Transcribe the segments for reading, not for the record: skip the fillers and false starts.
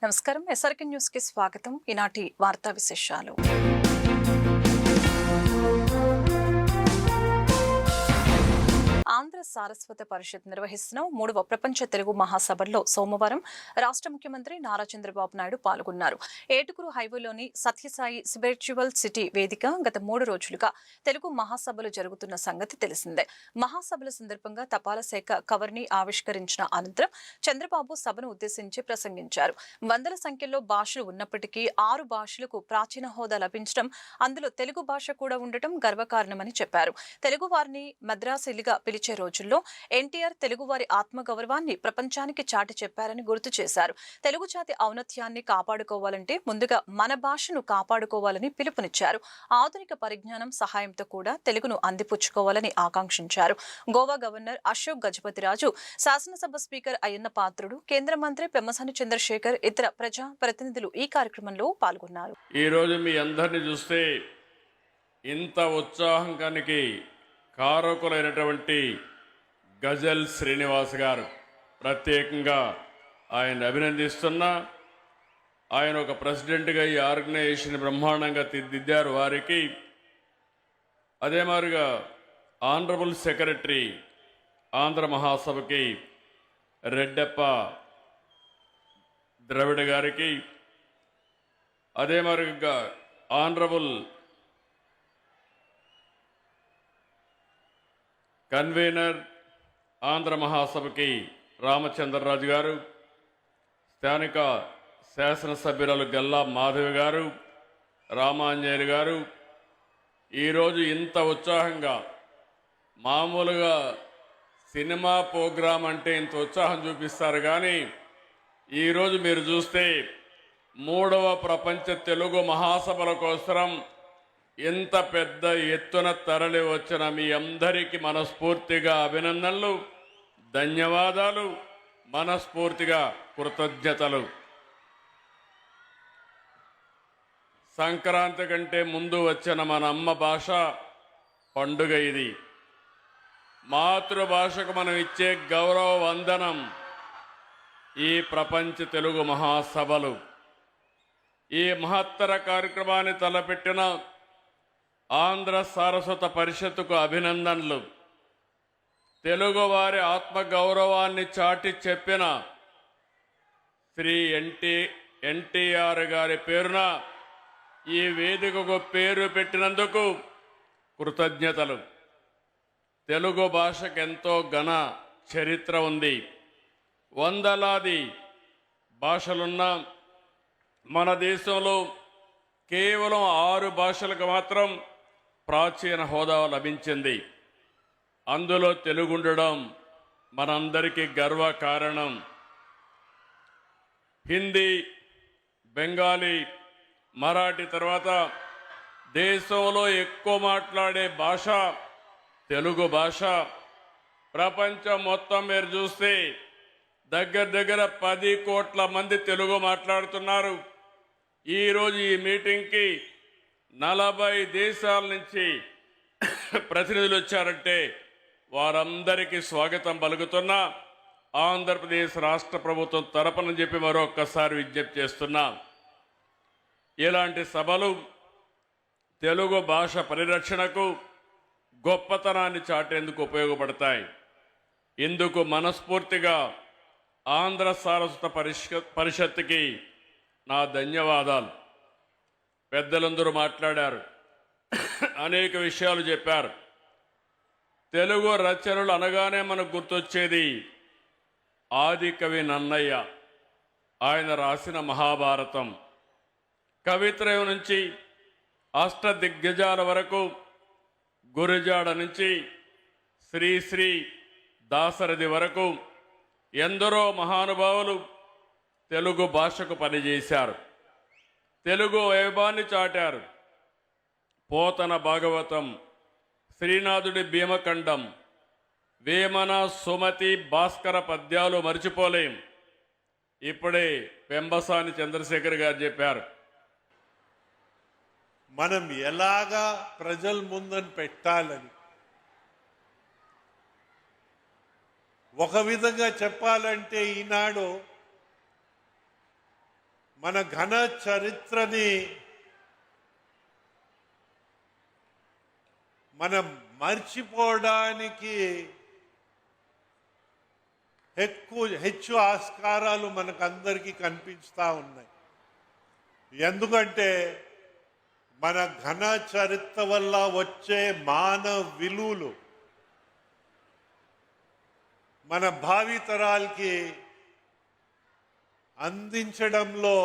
నమస్కారం. SRK news కి స్వాగతం. ఈనాటి వార్తా విశేషాలు. ఆంధ్ర సారస్వత పరిషత్ నిర్వహిస్తున్న 3వ ప్రపంచ తెలుగు మహాసభల్లో సోమవారం రాష్ట్ర ముఖ్యమంత్రి నారా చంద్రబాబు నాయుడు పాల్గొన్నారు. ఏటుగురు హైవేలోని సత్యసాయి స్పిరిచువల్ సిటీ వేదిక గత 3 రోజులుగా తెలుగు మహాసభలు జరుగుతున్న సంగతి తెలిసిందే. మహాసభల సందర్భంగా తపాలా శాఖ కవర్ని ఆవిష్కరించిన అనంతరం చంద్రబాబు సభను ఉద్దేశించి ప్రసంగించారు. వందల సంఖ్యలో భాషలు ఉన్నప్పటికీ 6 భాషలకు ప్రాచీన హోదా లభించడం, అందులో తెలుగు భాష కూడా ఉండటం గర్వకారణమని చెప్పారు. తెలుగు వారిని మద్రాసిలిగా పిలిచే రోజుల్లో ఎన్టీఆర్ తెలుగువారి ఆత్మగౌరవాన్ని ప్రపంచానికి చాటి చెప్పారని గుర్తు చేశారు. తెలుగు జాతి ఔన్నత్యాన్ని కాపాడుకోవాలంటే ముందుగా మన భాషను కాపాడుకోవాలని పిలుపునిచ్చారు. ఆధునిక పరిజ్ఞానం సహాయంతో కూడా తెలుగును అందిపుచ్చుకోవాలని ఆకాంక్షించారు. గోవా గవర్నర్ అశోక్ గజపతిరాజు, శాసనసభ స్పీకర్ అయ్యన్న పాత్రుడు, కేంద్ర మంత్రి పెమ్మసాని చంద్రశేఖర్, ఇతర ప్రజా ప్రతినిధులు ఈ కార్యక్రమంలో పాల్గొన్నారు. ఈ రోజు మీ అందరిని చూస్తే ఇంత ఉత్సాహానికి కారకులైనటువంటి గజల్ శ్రీనివాస్ గారు ప్రత్యేకంగా ఆయన అభినందిస్తున్నా. ఆయన ఒక ప్రెసిడెంట్గా ఈ ఆర్గనైజేషన్ బ్రహ్మాండంగా తీర్చిదిద్దారు. వారికి అదే మాదిరిగా ఆనరబుల్ సెక్రటరీ ఆంధ్ర మహాసభకి రెడ్డప్ప ద్రవిడ గారికి, అదే మాదిరిగా ఆనరబుల్ కన్వీనర్ ఆంధ్ర మహాసభకి రామచంద్రరాజు గారు, స్థానిక శాసనసభ్యురాలు గల్లా మాధవి గారు, రామాంజనేయులు గారు, ఈరోజు ఇంత ఉత్సాహంగా, మామూలుగా సినిమా ప్రోగ్రాం అంటే ఇంత ఉత్సాహం చూపిస్తారు కానీ ఈరోజు మీరు చూస్తే 3వ ప్రపంచ తెలుగు మహాసభల కోసం ఎంత పెద్ద ఎత్తున తరలి వచ్చిన మీ అందరికీ మనస్ఫూర్తిగా అభినందనలు, ధన్యవాదాలు, మనస్ఫూర్తిగా కృతజ్ఞతలు. సంక్రాంతి కంటే ముందు వచ్చిన మన అమ్మ భాష పండుగ ఇది. మాతృభాషకు మనం ఇచ్చే గౌరవ వందనం ఈ ప్రపంచ తెలుగు మహాసభలు. ఈ మహత్తర కార్యక్రమాన్ని తలపెట్టిన ఆంధ్ర సారస్వత పరిషత్తుకు అభినందనలు. తెలుగువారి ఆత్మగౌరవాన్ని చాటి చెప్పిన శ్రీ ఎన్టీఆర్ గారి పేరున ఈ వేదికకు పేరు పెట్టినందుకు కృతజ్ఞతలు. తెలుగు భాషకు ఎంతో ఘన చరిత్ర ఉంది. వందలాది భాషలున్న మన దేశంలో కేవలం 6 భాషలకు మాత్రం ప్రాచీన హోదా లభించింది. అందులో తెలుగు ఉండడం మనందరికీ గర్వకారణం. హిందీ, బెంగాలీ, మరాఠీ తర్వాత దేశంలో ఎక్కువ మాట్లాడే భాష తెలుగు భాష. ప్రపంచం మొత్తం మీరు చూస్తే దగ్గర 10 కోట్ల మంది తెలుగు మాట్లాడుతున్నారు. ఈరోజు ఈ మీటింగ్కి 40 దేశాల నుంచి ప్రతినిధులు వచ్చారంటే వారందరికీ స్వాగతం పలుకుతున్నా. ఆంధ్రప్రదేశ్ రాష్ట్ర ప్రభుత్వం తరపున చెప్పి మరొక్కసారి విజ్ఞప్తి చేస్తున్నా. ఇలాంటి సభలు తెలుగు భాష పరిరక్షణకు, గొప్పతనాన్ని చాటేందుకు ఉపయోగపడతాయి. ఇందుకు మనస్ఫూర్తిగా ఆంధ్ర సారస్వత పరిషత్తుకి నా ధన్యవాదాలు. పెద్దలందరూ మాట్లాడారు, అనేక విషయాలు చెప్పారు. తెలుగు రచనలు అనగానే మనకు గుర్తొచ్చేది ఆది కవి నన్నయ్య. ఆయన రాసిన మహాభారతం, కవిత్రయం నుంచి అష్టదిగ్గజాల వరకు, గురజాడ నుంచి శ్రీ దాశరథి వరకు ఎందరో మహానుభావులు తెలుగు భాషకు పనిచేశారు. తెలుగు వైభవాన్ని చాటారు. పోతన భాగవతం, శ్రీనాథుడి భీమఖండం, వేమన, సుమతి, భాస్కర పద్యాలు మర్చిపోలేం. ఇప్పుడే పెంబసాని చంద్రశేఖర్ గారు చెప్పారు, మనం ఎలాగా ప్రజల ముందని పెట్టాలని. ఒక విధంగా చెప్పాలంటే ఈనాడు మన ఘన చరిత్రని మనం మర్చిపోవడానికి ಹೆಚ್ಚು ఆస్కారాలు మనకందరికీ కనిపిస్తూ ఉన్నాయి. ఎందుకంటే మన ఘన చరిత్ర వల్ల వచ్చే మానవ విలువలు మన భావితరాలకి అందించడంలో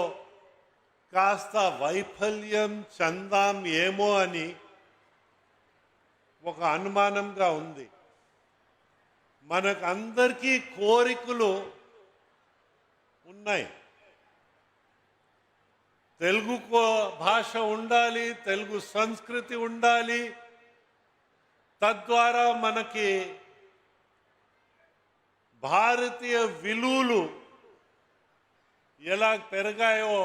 కాస్త వైఫల్యం చెందాం ఏమో అని ఒక అనుమానంగా ఉంది. మనకు అందరికీ కోరికలు ఉన్నాయి. తెలుగు భాష ఉండాలి, తెలుగు సంస్కృతి ఉండాలి. తద్వారా మనకి భారతీయ విలువలు ఎలా పెరిగాయో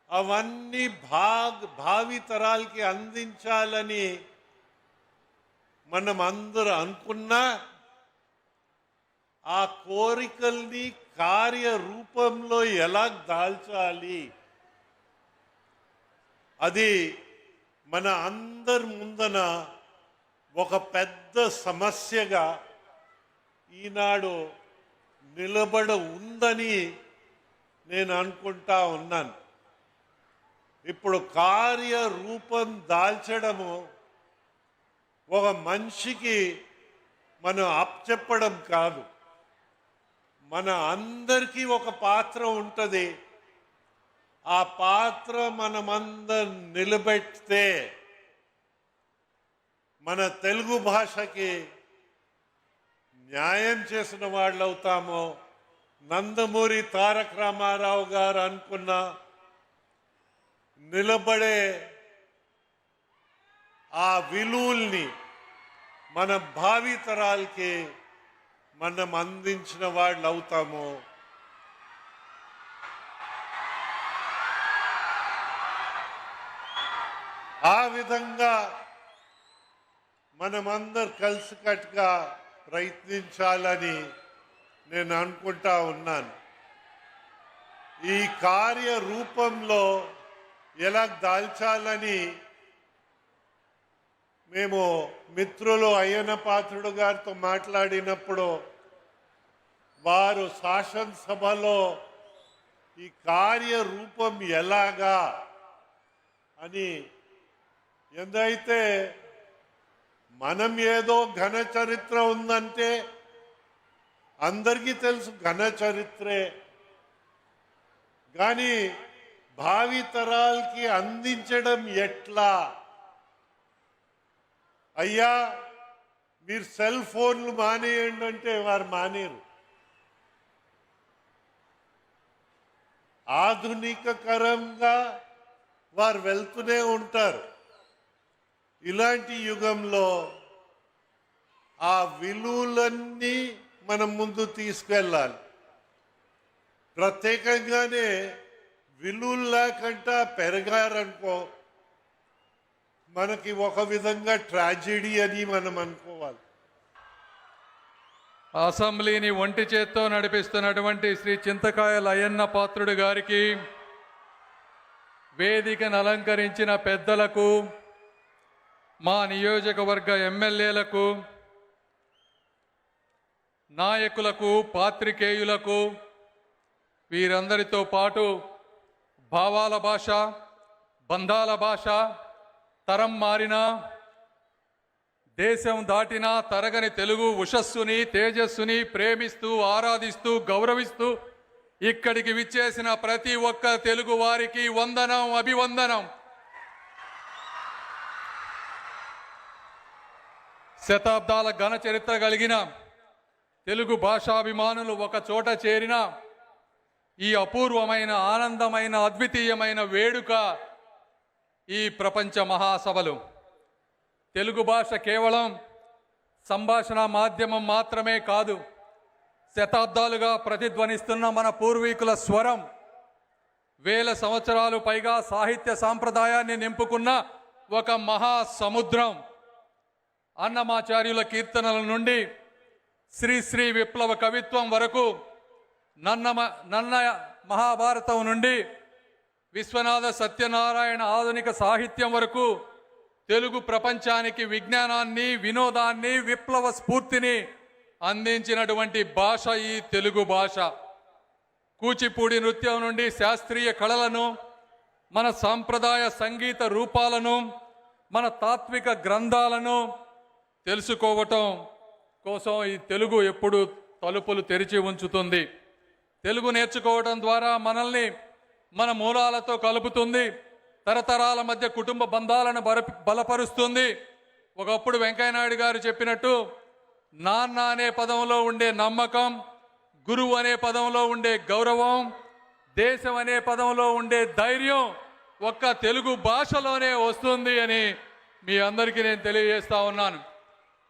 అవన్నీ భావితరాలకి అందించాలని మనం అందరూ అనుకున్నా ఆ కోరికల్ని కార్యరూపంలో ఎలా దాల్చాలి అది మన అందరి ముందన ఒక పెద్ద సమస్యగా ఈనాడు నిలబడ ఉందని నేను అనుకుంటా ఉన్నాను. ఇప్పుడు కార్యరూపం దాల్చడము ఒక మనిషికి మనం అప్పచెప్పడం కాదు. మన అందరికీ ఒక పాత్ర ఉంటుంది. ఆ పాత్ర మనమందరం నిలబెడితే మన తెలుగు భాషకి న్యాయం చేసిన వాళ్ళు అవుతాము. నందమూరి తారక రామారావు గారు అనుకున్న నిలబడే ఆ విలువల్ని మన భావితరాలకి మనం అందించిన వాళ్ళు అవుతాము. ఆ విధంగా మనమందరు కలిసికట్టుగా ప్రయత్నించాలని నేను అనుకుంటా ఉన్నాను. ఈ కార్యరూపంలో ఎలా దాల్చాలని మేము మిత్రులు అయ్యన్న పాత్రుడు గారితో మాట్లాడినప్పుడు వారు శాసనసభలో ఈ కార్యరూపం ఎలాగా అని ఎందైతే మనం ఏదో ఘన చరిత్ర ఉందంటే అందరికీ తెలుసు ఘన చరిత్రే, కానీ భావితరాలకి అందించడం ఎట్లా? అయ్యా మీరు సెల్ ఫోన్లు మానేయండి అంటే వారు మానేరు. ఆధునికకరంగా వారు వెళ్తూనే ఉంటారు. ఇలాంటి యుగంలో ఆ విలువలన్నీ మనం ముందు తీసుకెళ్ళాలి. ప్రత్యేకంగానే విలువలు లేకుండా పెరగారనుకో మనకి ఒక విధంగా ట్రాజెడీ అని మనం అనుకోవాలి. అసెంబ్లీని ఒంటి చేత్తో నడిపిస్తున్నటువంటి శ్రీ చింతకాయల అయ్యన్న పాత్రుడు గారికి, వేదికను అలంకరించిన పెద్దలకు, మా నియోజకవర్గ ఎమ్మెల్యేలకు, నాయకులకు, పాత్రికేయులకు, వీరందరితో పాటు భావాల భాష, బంధాల భాష, తరం మారినా దేశం దాటినా తరగని తెలుగు ఉషస్సుని, తేజస్సుని ప్రేమిస్తూ, ఆరాధిస్తూ, గౌరవిస్తూ ఇక్కడికి విచ్చేసిన ప్రతి ఒక్క తెలుగు వారికి వందనం, అభివందనం. శతాబ్దాల ఘన చరిత్ర కలిగిన తెలుగు భాషాభిమానులు ఒక చోట చేరిన ఈ అపూర్వమైన, ఆనందమైన, అద్వితీయమైన వేడుక ఈ ప్రపంచ మహాసభలు. తెలుగు భాష కేవలం సంభాషణ మాధ్యమం మాత్రమే కాదు, శతాబ్దాలుగా ప్రతిధ్వనిస్తున్న మన పూర్వీకుల స్వరం. వేల సంవత్సరాలు పైగా సాహిత్య సాంప్రదాయాన్ని నింపుకున్న ఒక మహాసముద్రం. అన్నమాచార్యుల కీర్తనల నుండి శ్రీ విప్లవ కవిత్వం వరకు, నన్న మహాభారతం నుండి విశ్వనాథ సత్యనారాయణ ఆధునిక సాహిత్యం వరకు తెలుగు ప్రపంచానికి విజ్ఞానాన్ని, వినోదాన్ని, విప్లవ స్ఫూర్తిని అందించినటువంటి భాష ఈ తెలుగు భాష. కూచిపూడి నృత్యం నుండి శాస్త్రీయ కళలను, మన సాంప్రదాయ సంగీత రూపాలను, మన తాత్విక గ్రంథాలను తెలుసుకోవటం కోసం ఈ తెలుగు ఎప్పుడు తలుపులు తెరిచి ఉంచుతుంది. తెలుగు నేర్చుకోవడం ద్వారా మనల్ని మన మూలాలతో కలుపుతుంది, తరతరాల మధ్య కుటుంబ బంధాలను బలపరుస్తుంది. ఒకప్పుడు వెంకయ్యనాయుడు గారు చెప్పినట్టు నాన్న అనే పదంలో ఉండే నమ్మకం, గురువు అనే పదంలో ఉండే గౌరవం, దేశం అనే పదంలో ఉండే ధైర్యం ఒక్క తెలుగు భాషలోనే వస్తుంది అని మీ అందరికీ నేను తెలియజేస్తా ఉన్నాను.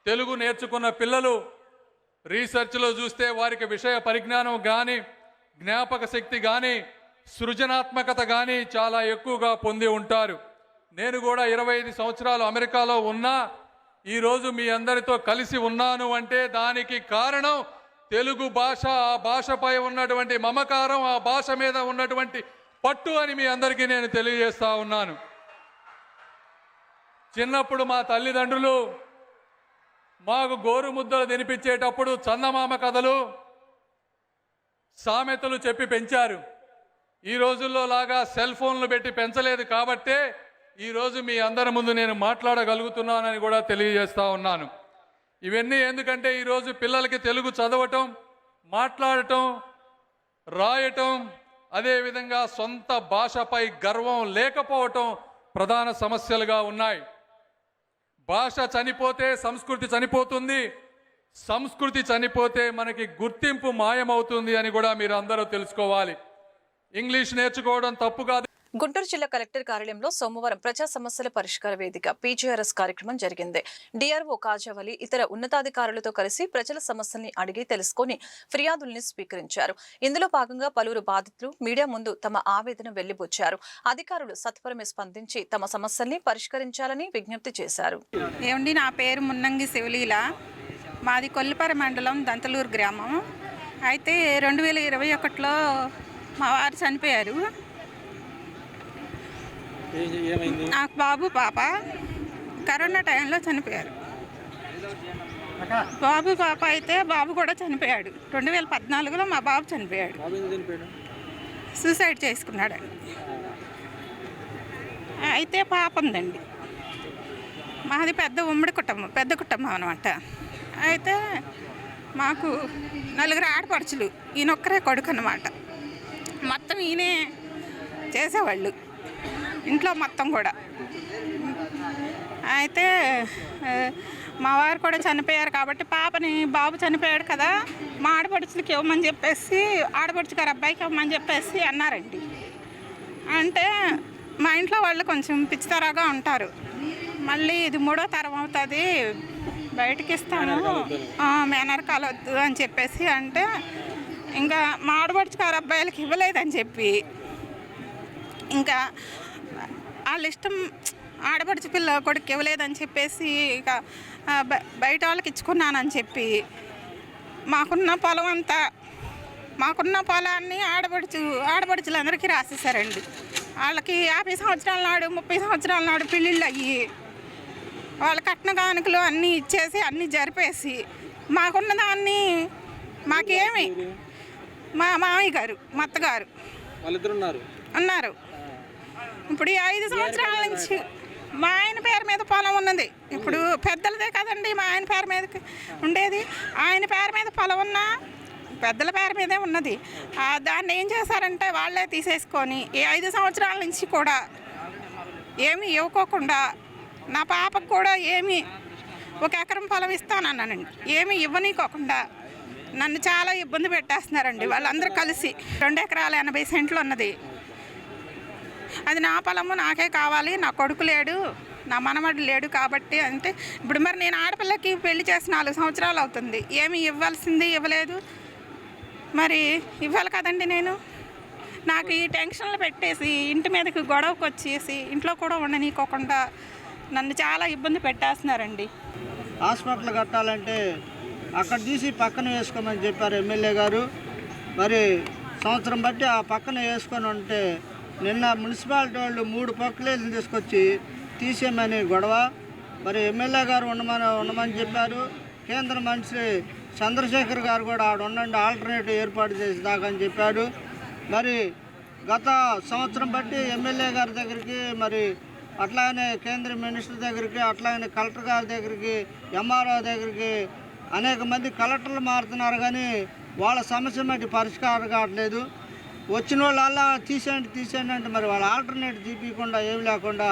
తెలుగు నేర్చుకున్న పిల్లలు రీసెర్చ్లో చూస్తే వారికి విషయ పరిజ్ఞానం కానీ, జ్ఞాపక శక్తి కానీ, సృజనాత్మకత కానీ చాలా ఎక్కువగా పొంది ఉంటారు. నేను కూడా 25 సంవత్సరాలు అమెరికాలో ఉన్నా ఈరోజు మీ అందరితో కలిసి ఉన్నాను అంటే దానికి కారణం తెలుగు భాష, ఆ భాషపై ఉన్నటువంటి మమకారం, ఆ భాష మీద ఉన్నటువంటి పట్టు అని మీ అందరికీ నేను తెలియజేస్తా ఉన్నాను. చిన్నప్పుడు మా తల్లిదండ్రులు మాకు గోరు ముద్దలు తినిపించేటప్పుడు చందమామ కథలు, సామెతలు చెప్పి పెంచారు. ఈ రోజుల్లో లాగా సెల్ ఫోన్లు పెట్టి పెంచలేదు కాబట్టే ఈరోజు మీ అందరి ముందు నేను మాట్లాడగలుగుతున్నానని కూడా తెలియజేస్తా ఉన్నాను. ఇవన్నీ ఎందుకంటే ఈరోజు పిల్లలకి తెలుగు చదవటం, మాట్లాడటం, రాయటం, అదేవిధంగా సొంత భాషపై గర్వం లేకపోవటం ప్రధాన సమస్యలుగా ఉన్నాయి. భాష చనిపోతే సంస్కృతి చనిపోతుంది, సంస్కృతి చనిపోతే మనకి గుర్తింపు మాయమవుతుంది అని కూడా మీరు అందరూ తెలుసుకోవాలి. ఇంగ్లీష్ నేర్చుకోవడం తప్పు కాదు. గుంటూరు జిల్లా కలెక్టర్ కార్యాలయంలో సోమవారం ప్రజా సమస్యల పరిష్కార వేదిక పీజీఆర్ఎస్ కార్యక్రమం జరిగింది. డిఆర్ఓ కాజావలి ఇతర ఉన్నతాధికారులతో కలిసి ప్రజల సమస్యల్ని అడిగి తెలుసుకుని ఫిర్యాదుల్ని స్వీకరించారు. ఇందులో భాగంగా పలువురు బాధితులు మీడియా ముందు తమ ఆవేదన వెళ్లిబుచ్చారు. అధికారులు సత్వరమే స్పందించి తమ సమస్యల్ని పరిష్కరించాలని విజ్ఞప్తి చేశారు. ఏమండి, నా పేరు మున్నంగి శివలీల. మాది కొల్లిపర మండలం, దంతలూరు గ్రామం. అయితే 2021లో మా వారు చనిపోయారు. నాకు బాబు పాప కరోనా టైంలో చనిపోయారు. బాబు పాప అయితే బాబు కూడా చనిపోయాడు. 2014లో మా బాబు చనిపోయాడు. సూసైడ్ చేసుకున్నాడండి. అయితే పాప ఉందండి. మాది పెద్ద కుటుంబం అనమాట. అయితే మాకు 4 ఆడపడుచులు, ఈయనొక్కరే కొడుకు అనమాట. మొత్తం ఈయనే చేసేవాళ్ళు ఇంట్లో మొత్తం కూడా. అయితే మా వారు కూడా చనిపోయారు కాబట్టి బాబు చనిపోయాడు కదా, మా ఆడపడుచులకి ఇవ్వమని చెప్పేసి, ఆడపడుచు గారు అబ్బాయికి ఇవ్వమని చెప్పేసి అన్నారండి. అంటే మా ఇంట్లో వాళ్ళు కొంచెం పిచ్చితరాగా ఉంటారు. మళ్ళీ ఇది 3వ తరం అవుతుంది, బయటకి ఇస్తాను, మేనరకాలు వద్దు అని చెప్పేసి అంటే, ఇంకా మా ఆడపడుచు గారు అబ్బాయిలకి ఇవ్వలేదని చెప్పి, ఇంకా వాళ్ళ ఇష్టం, ఆడపడుచు పిల్ల కొడుకు ఇవ్వలేదని చెప్పేసి ఇక బయట వాళ్ళకి ఇచ్చుకున్నానని చెప్పి మాకున్న పొలాన్ని ఆడపడుచులందరికీ రాసేసారండి. వాళ్ళకి 50 సంవత్సరాల నాడు, 30 సంవత్సరాల నాడు పెళ్ళిళ్ళు అయ్యి వాళ్ళ కట్న కానుకలు అన్నీ ఇచ్చేసి అన్నీ జరిపేసి మాకున్న దాన్ని మాకేమి, మా మామయ్య గారు, మా అత్తగారు ఉన్నారు. ఇప్పుడు ఈ 5 సంవత్సరాల నుంచి మా ఆయన పేరు మీద పొలం ఉన్నది. ఇప్పుడు పెద్దలదే కదండి మా ఆయన పేరు మీద ఉండేది. ఆయన పేరు మీద పొలం ఉన్నా పెద్దల పేరు మీదే ఉన్నది. దాన్ని ఏం చేశారంటే వాళ్ళే తీసేసుకొని ఈ 5 సంవత్సరాల నుంచి కూడా ఏమీ ఇవ్వకోకుండా, నా పాపకు కూడా ఏమీ 1 ఎకరం పొలం ఇస్తానన్నానండి, ఏమీ ఇవ్వనీకోకుండా నన్ను చాలా ఇబ్బంది పెట్టేస్తున్నారండి వాళ్ళందరూ కలిసి. 2 ఎకరాల 80 సెంట్లు ఉన్నది. అది నా పొలము, నాకే కావాలి, నా కొడుకు లేడు, నా మనమడు లేడు కాబట్టి అంటే, ఇప్పుడు మరి నేను ఆడపిల్లకి పెళ్లి చేసి 4 సంవత్సరాలు అవుతుంది, ఏమి ఇవ్వాల్సింది ఇవ్వలేదు, మరి ఇవ్వాలి కదండి. నాకు ఈ టెన్షన్లు పెట్టేసి ఇంటి మీదకి గొడవకు వచ్చేసి ఇంట్లో కూడా ఉండనీకోకుండా నన్ను చాలా ఇబ్బంది పెట్టేస్తున్నారండి. హాస్పిటల్ కట్టాలంటే అక్కడ తీసి పక్కన వేసుకోమని చెప్పారు ఎమ్మెల్యే గారు. మరి సంవత్సరం బట్టి ఆ పక్కన వేసుకొని ఉంటే నిన్న మున్సిపాలిటీ వాళ్ళు 3 పొక్కులేళ్ళు తీసుకొచ్చి తీసేయమని గొడవ. మరి ఎమ్మెల్యే గారు ఉండమని చెప్పారు. కేంద్ర మంత్రి చంద్రశేఖర్ గారు కూడా ఆడ ఉండండి, ఆల్టర్నేటివ్ ఏర్పాటు చేసి దాకని చెప్పాడు. మరి గత సంవత్సరం బట్టి ఎమ్మెల్యే గారి దగ్గరికి, మరి అట్లాగనే కేంద్ర మినిస్టర్ దగ్గరికి, అట్లాగనే కలెక్టర్ గారి దగ్గరికి, ఎంఆర్ఓ దగ్గరికి అనేక మంది కలెక్టర్లు మారుతున్నారు, కానీ వాళ్ళ సమస్య మట్టి పరిష్కారం కావట్లేదు. వచ్చిన వాళ్ళ తీసేయండి అంటే మరి వాళ్ళ ఆల్టర్నేటివ్ చూపించకుండా ఏమి లేకుండా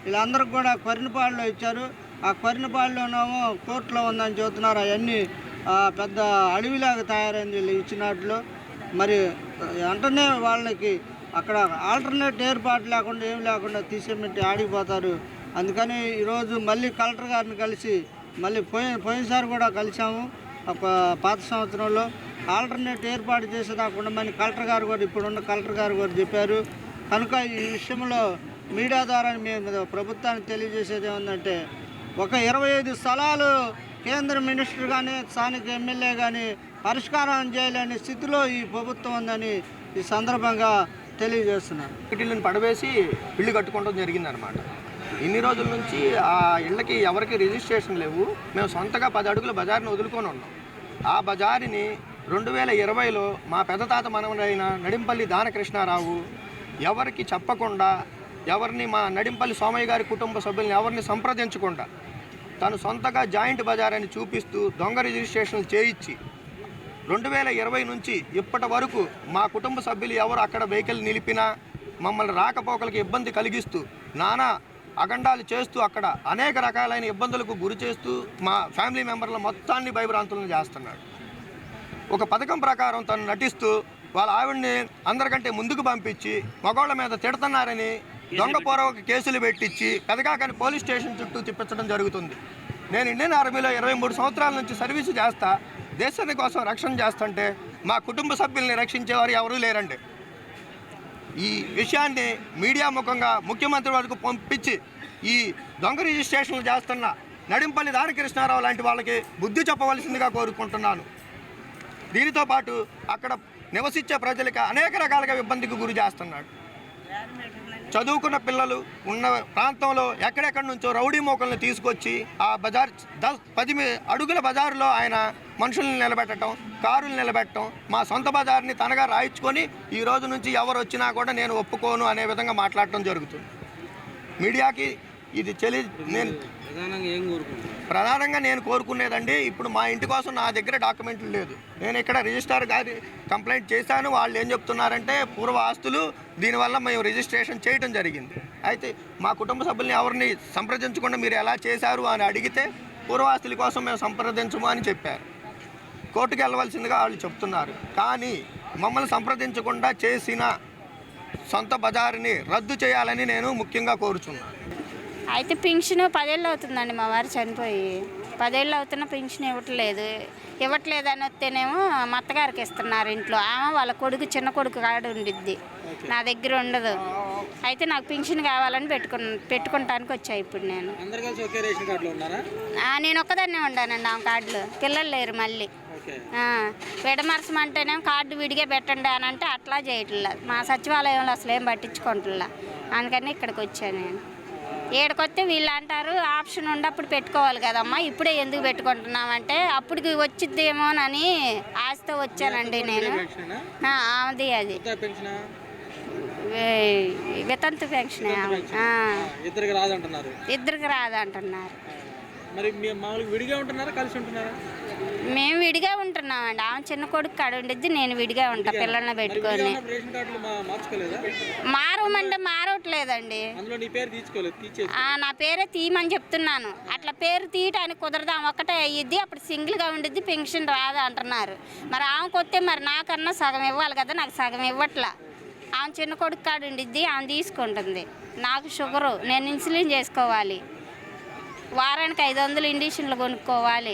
వీళ్ళందరికి కూడా కొరినపాడులో ఇచ్చారు. ఆ కొరినపాడులోనేమో కోర్టులో ఉందని చెబుతున్నారు. అవన్నీ పెద్ద అడవిలాగా తయారైంది వీళ్ళు ఇచ్చినట్లు. మరి వెంటనే వాళ్ళకి అక్కడ ఆల్టర్నేట్ ఏర్పాటు లేకుండా ఏమి లేకుండా తీసేమెట్టి ఆడిపోతారు. అందుకని ఈరోజు మళ్ళీ కలెక్టర్ గారిని కలిసి, మళ్ళీ పోయినసారి కూడా కలిసాము పాత సంవత్సరంలో, ఆల్టర్నేట్ ఏర్పాటు చేసేదాకుండా మన కలెక్టర్ గారు కూడా, ఇప్పుడున్న కలెక్టర్ గారు కూడా చెప్పారు. కనుక ఈ విషయంలో మీడియా ద్వారా మేము ప్రభుత్వానికి తెలియజేసేది ఏముందంటే, ఒక 25 స్థలాలు కేంద్ర మినిస్టర్ కానీ స్థానిక ఎమ్మెల్యే కానీ పరిష్కారం చేయలేని స్థితిలో ఈ ప్రభుత్వం ఉందని ఈ సందర్భంగా తెలియజేస్తున్నాను. ఇళ్ళని పడవేసి ఇళ్ళు కట్టుకోవడం జరిగిందనమాట. ఇన్ని రోజుల నుంచి ఆ ఇళ్ళకి ఎవరికి రిజిస్ట్రేషన్ లేవు. మేము సొంతగా 10 అడుగుల బజార్ని వదులుకొని ఉన్నాం. ఆ బజారుని 2020లో మా పెద్ద తాత మనవడైన నడింపల్లి దానకృష్ణారావు ఎవరికి చెప్పకుండా, ఎవరిని మా నడింపల్లి సోమయ్య గారి కుటుంబ సభ్యులను ఎవరిని సంప్రదించకుండా తను సొంతగా జాయింట్ బజార్ అని చూపిస్తూ దొంగ రిజిస్ట్రేషన్లు చేయించి 2020 నుంచి ఇప్పటి వరకు మా కుటుంబ సభ్యులు ఎవరు అక్కడ వెహికల్ నిలిపినా మమ్మల్ని రాకపోకలకు ఇబ్బంది కలిగిస్తూ నానా అగండాలు చేస్తూ అక్కడ అనేక రకాలైన ఇబ్బందులకు గురి చేస్తూ మా ఫ్యామిలీ మెంబర్ల మొత్తాన్ని భయభ్రాంతులను చేస్తున్నాడు. ఒక పథకం ప్రకారం తను నటిస్తూ వాళ్ళ ఆవిడ్ని అందరికంటే ముందుకు పంపించి మగవాళ్ళ మీద తిడుతున్నారని దొంగపూర్వక కేసులు పెట్టించి పెదకాకని పోలీస్ స్టేషన్ చుట్టూ తిప్పించడం జరుగుతుంది. నేను ఇండియన్ ఆర్మీలో 23 సంవత్సరాల నుంచి సర్వీసు చేస్తా, దేశాని కోసం రక్షణ చేస్తుంటే మా కుటుంబ సభ్యుల్ని రక్షించేవారు ఎవరూ లేరండి. ఈ విషయాన్ని మీడియా ముఖంగా ముఖ్యమంత్రి వరకు పంపించి ఈ దొంగ రిజిస్ట్రేషన్లు చేస్తున్న నడింపల్లి దానకృష్ణారావు లాంటి వాళ్ళకి బుద్ధి చెప్పవలసిందిగా కోరుకుంటున్నాను. దీనితో పాటు అక్కడ నివసించే ప్రజలకి అనేక రకాలుగా ఇబ్బందికి గురి చేస్తున్నాడు. చదువుకున్న పిల్లలు ఉన్న ప్రాంతంలో ఎక్కడెక్కడి నుంచో రౌడీ మోకల్ని తీసుకొచ్చి ఆ బజార్ 10 అడుగుల బజారులో ఆయన మనుషుల్ని నిలబెట్టడం, కారులు నిలబెట్టడం, మా సొంత బజార్ని తనగా రాయించుకొని ఈ రోజు నుంచి ఎవరు వచ్చినా కూడా నేను ఒప్పుకోను అనే విధంగా మాట్లాడటం జరుగుతుంది. మీడియాకి ఇది నేను ప్రధానంగా నేను కోరుకునేదండి, ఇప్పుడు మా ఇంటి కోసం నా దగ్గర డాక్యుమెంట్లు లేదు. నేను ఇక్కడ రిజిస్ట్రార్ గారి కంప్లైంట్ చేశాను. వాళ్ళు ఏం చెప్తున్నారంటే పూర్వ ఆస్తులు, దీనివల్ల మేము రిజిస్ట్రేషన్ చేయడం జరిగింది. అయితే మా కుటుంబ సభ్యుల్ని ఎవరిని సంప్రదించకుండా మీరు ఎలా చేశారు అని అడిగితే పూర్వాస్తుల కోసం మేము సంప్రదించము అని చెప్పారు. కోర్టుకు వెళ్ళవలసిందిగా వాళ్ళు చెప్తున్నారు. కానీ మమ్మల్ని సంప్రదించకుండా చేసిన సొంత బజారుని రద్దు చేయాలని నేను ముఖ్యంగా కోరుచున్నాను. అయితే పింఛను 10 ఏళ్ళు అవుతుందండి, మా వారు చనిపోయి 10 ఏళ్ళు అవుతున్న పింఛన్ ఇవ్వట్లేదు అని వస్తేనేమో మా అత్తగారికి ఇస్తున్నారు ఇంట్లో. ఆమె వాళ్ళ కొడుకు చిన్న కొడుకు కాడ ఉండిద్ది, నా దగ్గర ఉండదు. అయితే నాకు పింఛన్ కావాలని పెట్టుకుంటానికి వచ్చా. ఇప్పుడు నేను ఒక్కదాన్నే ఉండానండి ఆమె కార్డులో, పిల్లలు లేరు. మళ్ళీ విడమరసమంటేనేమో కార్డు విడిగా పెట్టండి అని అంటే అట్లా చేయట్లేదు. మా సచివాలయంలో అసలు ఏం పట్టించుకుంటున్నా, అందుకని ఇక్కడికి వచ్చాను నేను. ఏడకొస్తే వీళ్ళు అంటారు ఆప్షన్ ఉన్నప్పుడు పెట్టుకోవాలి కదమ్మా, ఇప్పుడే ఎందుకు పెట్టుకుంటున్నామంటే అప్పటికి వచ్చిద్దేమోనని ఆశతో వచ్చానండి నేను. అది వితంతు పెన్షన్ ఇద్దరికి రాదంటున్నారు. మేము విడిగా ఉంటున్నామండి. ఆమె చిన్న కొడుకు కాడ ఉండిద్ది, నేను విడిగా ఉంటా పిల్లల్ని పెట్టుకొని. మారమంటే మారవట్లేదండి. నా పేరే తీయమని చెప్తున్నాను. అట్లా పేరు తీయటానికి కుదరదాం, ఒక్కటే అయ్యిద్ది, అప్పుడు సింగిల్గా ఉండిద్ది, పెన్షన్ రాదు అంటున్నారు. మరి ఆమెకు వస్తే మరి నాకన్నా సగం ఇవ్వాలి కదా, నాకు సగం ఇవ్వట్లా. ఆమె చిన్న కొడుకు కాడ ఉండిద్ది, ఆమె తీసుకుంటుంది. నాకు షుగరు, నేను ఇన్సులిన్ చేసుకోవాలి, వారానికి 500 ఇండిషన్లు కొనుక్కోవాలి.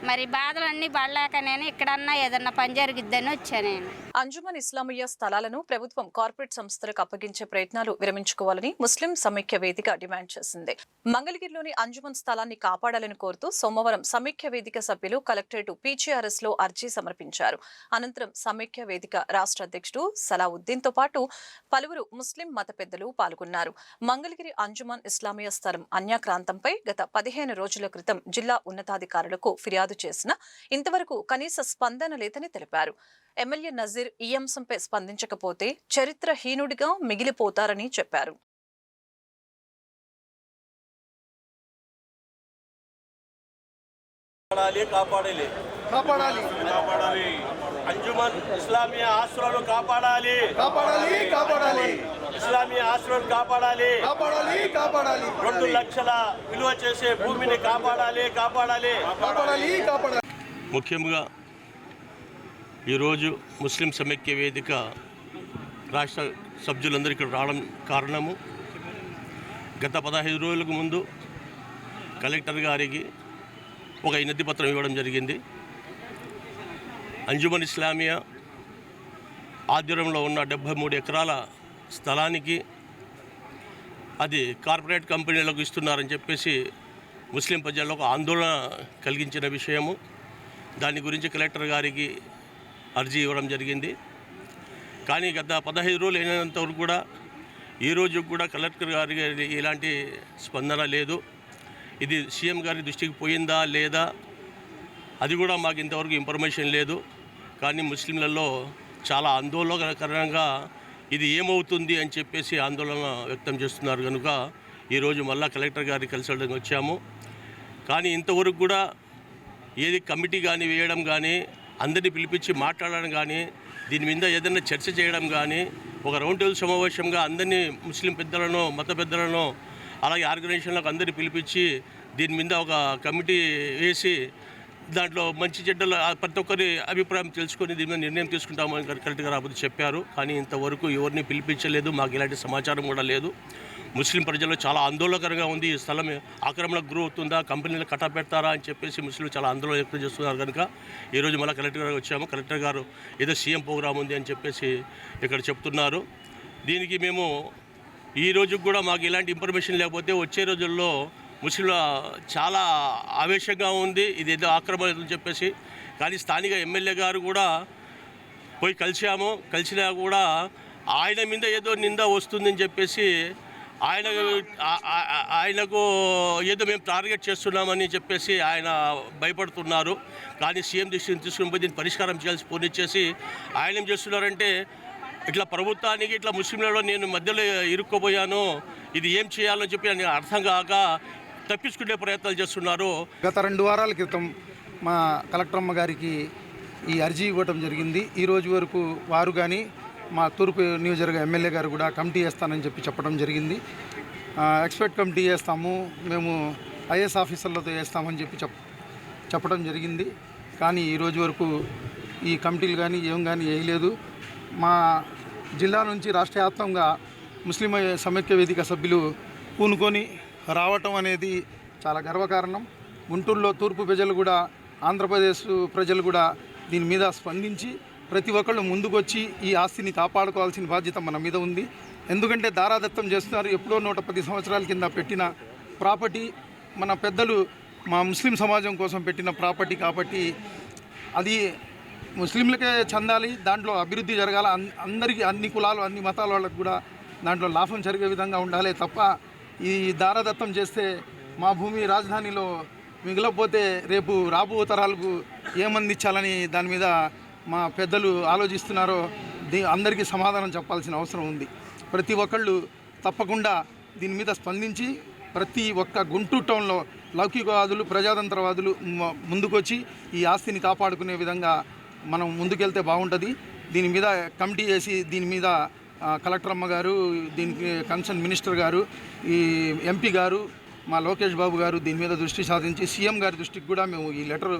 మరి బాధలన్నీ పడలేక నేను ఇక్కడన్నా ఏదన్నా పని జరిగిద్దని వచ్చాను నేను. అంజుమన్ ఇస్లామియా స్థలాలను ప్రభుత్వం కార్పొరేట్ సంస్థలకు అప్పగించే ప్రయత్నాలు విరమించుకోవాలని ముస్లిం సమైక్య వేదిక డిమాండ్ చేసింది. మంగళగిరిలోని అంజుమన్ స్థలాన్ని కాపాడాలని కోరుతూ సోమవారం సమైక్య వేదిక సభ్యులు కలెక్టరేట్ పీజీఆర్ఎస్ లో అర్జీ సమర్పించారు. అనంతరం సమైక్య వేదిక రాష్ట్ర అధ్యక్షుడు సలావుద్దీన్ తో పాటు పలువురు ముస్లిం మత పెద్దలు పాల్గొన్నారు. మంగళగిరి అంజుమన్ ఇస్లామియా స్థలం అన్యాక్రాంతంపై గత 15 రోజుల క్రితం జిల్లా ఉన్నతాధికారులకు ఫిర్యాదు చేసినా ఇంతవరకు కనీస స్పందన లేదని తెలిపారు. ఎమ్మెల్యే నజీర్ ఈ అంశంపై స్పందించకపోతే చరిత్రహీనుడిగా మిగిలిపోతారని చెప్పారు. కాపాడాలి కాపాడాలి కాపాడాలి అంజుమన్ ఇస్లామియా ఆశ్రయాలు కాపాడాలి కాపాడాలి కాపాడాలి ఇస్లామియా ఆశ్రయాలు కాపాడాలి కాపాడాలి కాపాడాలి 2 లక్షల విలువ చేసే భూమిని కాపాడాలి కాపాడాలి కాపాడాలి కాపాడాలి. ముఖ్యంగా ఈరోజు ముస్లిం సమైక్య వేదిక రాష్ట్ర సభ్యులందరూ ఇక్కడ రావడం కారణము గత 15 రోజులకు ముందు కలెక్టర్ గారికి ఒక వినతి పత్రం ఇవ్వడం జరిగింది. అంజుమన్ ఇస్లామియా ఆధ్వర్యంలో ఉన్న 73 ఎకరాల స్థలానికి అది కార్పొరేట్ కంపెనీలకు ఇస్తున్నారని చెప్పేసి ముస్లిం ప్రజలకు ఆందోళన కలిగించిన విషయము. దాని గురించి కలెక్టర్ గారికి అర్జీ ఇవ్వడం జరిగింది. కానీ గత 15 రోజులు అయినంత వరకు కూడా ఈరోజు కూడా కలెక్టర్ గారికి ఎలాంటి స్పందన లేదు. ఇది సీఎం గారి దృష్టికి పోయిందా లేదా అది కూడా మాకు ఇంతవరకు ఇన్ఫర్మేషన్ లేదు. కానీ ముస్లింలలో చాలా ఆందోళనకరంగా ఇది ఏమవుతుంది అని చెప్పేసి ఆందోళన వ్యక్తం చేస్తున్నారు. కనుక ఈరోజు మళ్ళా కలెక్టర్ గారికి కలిసి వచ్చాము. కానీ ఇంతవరకు కూడా ఏది కమిటీ కానీ వేయడం కానీ అందరినీ పిలిపించి మాట్లాడడం కానీ దీని మీద ఏదైనా చర్చ చేయడం కానీ ఒక రౌండ్ టేబుల్ సమావేశంగా అందరినీ ముస్లిం పెద్దలను మత పెద్దలను అలాగే ఆర్గనైజేషన్లకు అందరినీ పిలిపించి దీని మీద ఒక కమిటీ వేసి దాంట్లో మంచి చెడ్డలు ప్రతి ఒక్కరి అభిప్రాయం తెలుసుకొని దీని మీద నిర్ణయం తీసుకుంటామని కరెక్ట్గా రాబోతు చెప్పారు. కానీ ఇంతవరకు ఎవరిని పిలిపించలేదు. మాకు ఇలాంటి సమాచారం కూడా లేదు. ముస్లిం ప్రజలు చాలా ఆందోళనకరంగా ఉంది. ఈ స్థలం ఆక్రమణకు గురవుతుందా, కంపెనీలు కట్టబెడతారా అని చెప్పేసి ముస్లింలు చాలా ఆందోళన వ్యక్తం చేస్తున్నారు. కనుక ఈరోజు మళ్ళీ కలెక్టర్ గారు వచ్చాము. కలెక్టర్ గారు ఏదో సీఎం ప్రోగ్రాం ఉంది అని చెప్పేసి ఇక్కడ చెప్తున్నారు. దీనికి మేము ఈ రోజు కూడా మాకు ఇలాంటి ఇన్ఫర్మేషన్ లేకపోతే వచ్చే రోజుల్లో ముస్లింల చాలా ఆవేశంగా ఉంది. ఇది ఏదో ఆక్రమణ అని చెప్పేసి. కానీ స్థానిక ఎమ్మెల్యే గారు కూడా పోయి కలిసినా కూడా ఆయన మీద ఏదో నింద వస్తుందని చెప్పేసి ఆయనకు ఏదో మేము టార్గెట్ చేస్తున్నామని చెప్పేసి ఆయన భయపడుతున్నారు. కానీ సీఎం దృష్టిని తీసుకుని పోయి దీన్ని పరిష్కారం చేయాల్సి ఫోన్ ఇచ్చేసి ఆయన ఏం చేస్తున్నారంటే ఇట్లా ప్రభుత్వానికి ఇట్లా ముస్లింలలో నేను మధ్యలో ఇరుక్కోబోయాను, ఇది ఏం చేయాలని చెప్పి ఆయన అర్థం కాక తప్పించుకునే ప్రయత్నాలు చేస్తున్నారు. గత 2 వారాల క్రితం మా కలెక్టర్ అమ్మ గారికి ఈ అర్జీ ఇవ్వడం జరిగింది. ఈ రోజు వరకు వారు కానీ మా తూర్పు నియోజకవర్గ ఎమ్మెల్యే గారు కూడా కమిటీ వేస్తానని చెప్పడం జరిగింది. ఎక్స్పర్ట్ కమిటీ వేస్తాము, మేము ఐఏఎస్ ఆఫీసర్లతో వేస్తామని చెప్పడం జరిగింది. కానీ ఈ రోజు వరకు ఈ కమిటీలు కానీ ఏం కానీ వేయలేదు. మా జిల్లా నుంచి రాష్ట్ర వ్యాప్తంగా ముస్లిం సమైక్య వేదిక సభ్యులు పూనుకొని రావటం అనేది చాలా గర్వకారణం. గుంటూరులో తూర్పు ప్రజలు కూడా, ఆంధ్రప్రదేశ్ ప్రజలు కూడా దీని మీద స్పందించి ప్రతి ఒక్కళ్ళు ముందుకొచ్చి ఈ ఆస్తిని కాపాడుకోవాల్సిన బాధ్యత మన మీద ఉంది. ఎందుకంటే దారాదత్తం చేస్తున్నారు. ఎప్పుడో 110 సంవత్సరాల కింద పెట్టిన ప్రాపర్టీ, మన పెద్దలు మా ముస్లిం సమాజం కోసం పెట్టిన ప్రాపర్టీ కాబట్టి అది ముస్లింలకే చెందాలి. దాంట్లో అభివృద్ధి జరగాల, అందరికీ అన్ని కులాలు అన్ని మతాల వాళ్ళకు కూడా దాంట్లో లాభం జరిగే విధంగా ఉండాలి తప్ప ఈ దారదత్తం చేస్తే మా భూమి రాజధానిలో మిగిలిపోతే రేపు రాబో తరాలకు ఏమందించాలని దాని మీద మా పెద్దలు ఆలోచిస్తున్నారో అందరికీ సమాధానం చెప్పాల్సిన అవసరం ఉంది. ప్రతి ఒక్కళ్ళు తప్పకుండా దీని మీద స్పందించి ప్రతి ఒక్క గుంటూరు టౌన్లో లౌకికవాదులు, ప్రజాతంత్రవాదులు ముందుకొచ్చి ఈ ఆస్తిని కాపాడుకునే విధంగా మనం ముందుకెళ్తే బాగుంటుంది. దీని మీద కమిటీ వేసి దీని మీద కలెక్టర్ అమ్మ గారు, దీనికి కన్సర్న్ మినిస్టర్ గారు, ఈ ఎంపీ గారు, మా లోకేష్ బాబు గారు దీని మీద దృష్టి సాధించి సీఎం గారి దృష్టికి కూడా మేము ఈ లెటర్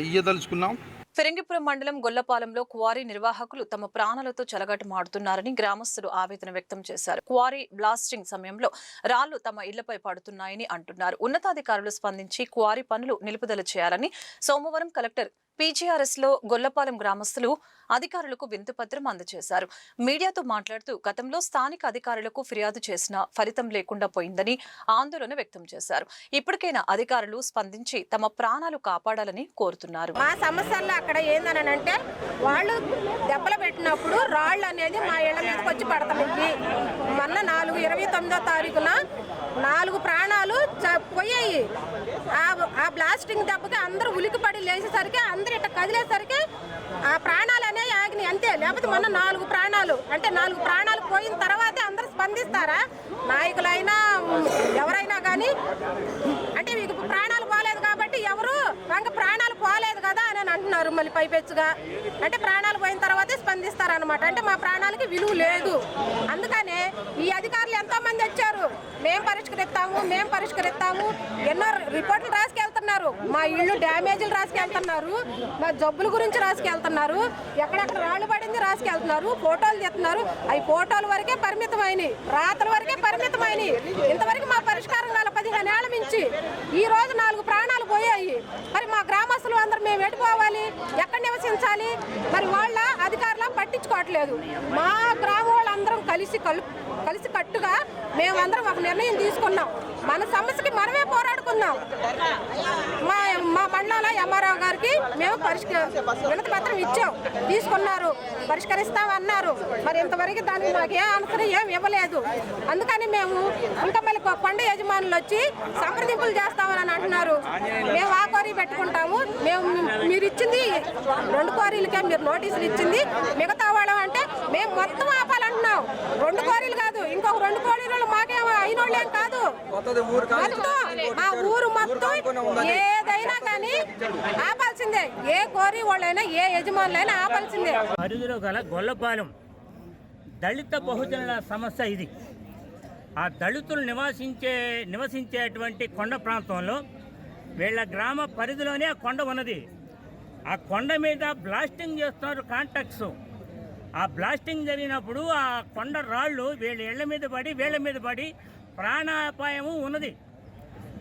ఇయ్యదలుచుకున్నాం. ఫిరంగిపురం మండలం గొల్లపాలెంలో క్వారీ నిర్వాహకులు తమ ప్రాణాలతో చెలగాటమాడుతున్నారని గ్రామస్తులు ఆవేదన వ్యక్తం చేశారు. క్వారీ బ్లాస్టింగ్ సమయంలో రాళ్లు తమ ఇళ్లపై పడుతున్నాయని అంటున్నారు. ఉన్నతాధికారులు స్పందించి క్వారీ పనులు నిలుపుదల చేయాలని సోమవారం కలెక్టర్ PGRS లో గొల్లపాలెం గ్రామస్తులు అధికారులకు వినతిపత్రం అందజేశారు. మీడియాతో మాట్లాడుతూ గతంలో స్థానిక అధికారులకు ఫిర్యాదు చేసినా ఫలితం లేకుండా పోయిందని ఆందోళన వ్యక్తం చేశారు. ఇప్పటికైనా అధికారులు స్పందించి తమ ప్రాణాలు కాపాడాలని కోరుతున్నారు. మా సమస్యల్లో అక్కడ ఏందనంటే వాళ్ళు దెబ్బలు పెట్టినప్పుడు రాళ్ళు అనేది మా ఇళ్ల మీదకి వచ్చి పడతాయి. మొన్న 4/29వ తారీఖున 4 ప్రాణాలు పోయాయి. ఆ బ్లాస్టింగ్ దెబ్బకి అందరూ ఉలికిపడి లేచేసరికి అందరూ ఇట్లా కదిలేసరికి ఆ ప్రాణాలు అనేవి ఆగినాయి అంతే. లేకపోతే మొన్న 4 ప్రాణాలు అంటే 4 ప్రాణాలు పోయిన తర్వాతే అందరూ స్పందిస్తారా? నాయకులైనా ఎవరైనా కానీ అంటే మీకు ప్రాణాలు పోలేదు కాబట్టి ఎవరు ఇంకా ప్రాణాలు పోలేదు కదా అని అంటున్నారు. మళ్ళీ పైపెచ్చుగా అంటే ప్రాణాలు పోయిన తర్వాతే స్పందిస్తారనమాట. అంటే మా ప్రాణాలకి విలువ లేదు. అందుకనే ఈ అధికారులు ఎంతో మంది వచ్చారు, మేము పరిష్కరిస్తాము ఎన్నో రిపోర్ట్లు రాసుకెళ్తున్నారు. మా ఇళ్ళు డ్యామేజీలు రాసుకెళ్తున్నారు, మా జబ్బుల గురించి రాసుకెళ్తున్నారు, ఎక్కడెక్కడ రాళ్ళు పడింది రాసుకెళ్తున్నారు, ఫోటోలు తీస్తున్నారు. అవి ఫోటోల వరకే పరిమితమైనవి, రాత్రి వరకే పరిమితమైనవి. ఇంతవరకు మా పరిష్కారం కాల 15 ఏళ్ల నుంచి ఈ రోజు 4 ప్రాణాలు పోయాయి. మరి మా గ్రామస్తులు అందరూ మేము ఎటుపోవాలి, ఎక్కడ నివసించాలి? మరి వాళ్ళ అధికారులు పట్టించుకోవట్లేదు. మా గ్రామం వాళ్ళందరం కలిసి కట్టుగా మేమందరం ఒక నిర్ణయం తీసుకున్నాం. మన సమస్యకి మనమే పోరాడుకుందాం. మా మండలాల ఎంఆర్ఓ గారికి మేము వినతి పత్రం ఇచ్చాం, తీసుకున్నారు, పరిష్కరిస్తామన్నారు. మరి ఇంతవరకు దానికి మాకు ఏ ఆన్సర్ ఏం ఇవ్వలేదు. అందుకని మేము ఇంకా మళ్ళీ కొండ యజమానులు వచ్చి సంప్రదింపులు చేస్తామని అంటున్నారు. మేము ఆ క్వారీ పెట్టుకుంటాము, మీరు ఇచ్చింది 2 క్వారీలకే మీరు నోటీసులు ఇచ్చింది, మిగతా వాళ్ళం అంటే మేము మొత్తం ఆపాలంటున్నాం. 2 క్వారీలు కాదు, ఇంకొక 2 క్వారీలు మాకేమో అయినోళ్ళేం కాదు. మా ఊరు మొత్తం ఏదైనా కానీ ఆపాల్సిందే. ఏ క్వారీ వాళ్ళైనా ఏ యజమానులైనా ఆపాల్సిందే. పరిధిలో గల గొల్లపాలెం దళిత బహుజనుల సమస్య ఇది. ఆ దళితులు నివసించేటువంటి కొండ ప్రాంతంలో వీళ్ళ గ్రామ పరిధిలోనే ఆ కొండ ఉన్నది. ఆ కొండ మీద బ్లాస్టింగ్ చేస్తున్నారు కాంటాక్ట్స్. ఆ బ్లాస్టింగ్ జరిగినప్పుడు ఆ కొండ రాళ్ళు వీళ్ళ ఇళ్ల మీద పడి ప్రాణాపాయము ఉన్నది.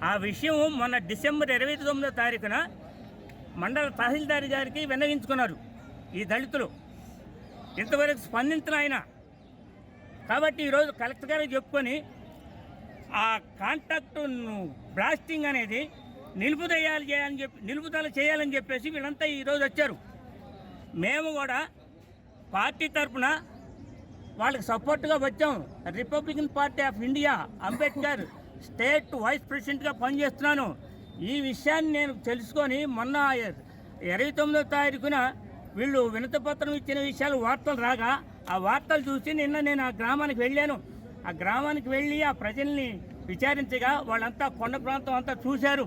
ఆ విషయం మొన్న డిసెంబర్ 29వ తారీఖున మండల తహసీల్దార్ గారికి విన్నవించుకున్నారు ఈ దళితులు. ఇంతవరకు స్పందించిన ఆయన కాబట్టి ఈరోజు కలెక్టర్ గారికి చెప్పుకొని ఆ కాంటాక్ట్ బ్లాస్టింగ్ అనేది నిలుపుదల చేయాలని చెప్పేసి వీళ్ళంతా ఈరోజు వచ్చారు. మేము కూడా పార్టీ తరఫున వాళ్ళకి సపోర్ట్గా వచ్చాం. Republican party of India Ambedkar state vice ప్రెసిడెంట్గా పనిచేస్తున్నాను. ఈ విషయాన్ని నేను తెలుసుకొని మొన్న 29వ తారీఖున వీళ్ళు వినతిపత్రం ఇచ్చిన విషయాలు వార్తలు రాగా ఆ వార్తలు చూసి నిన్న నేను ఆ గ్రామానికి వెళ్ళాను. ఆ గ్రామానికి వెళ్ళి ఆ ప్రజల్ని విచారించగా వాళ్ళంతా కొండ ప్రాంతం అంతా చూశారు.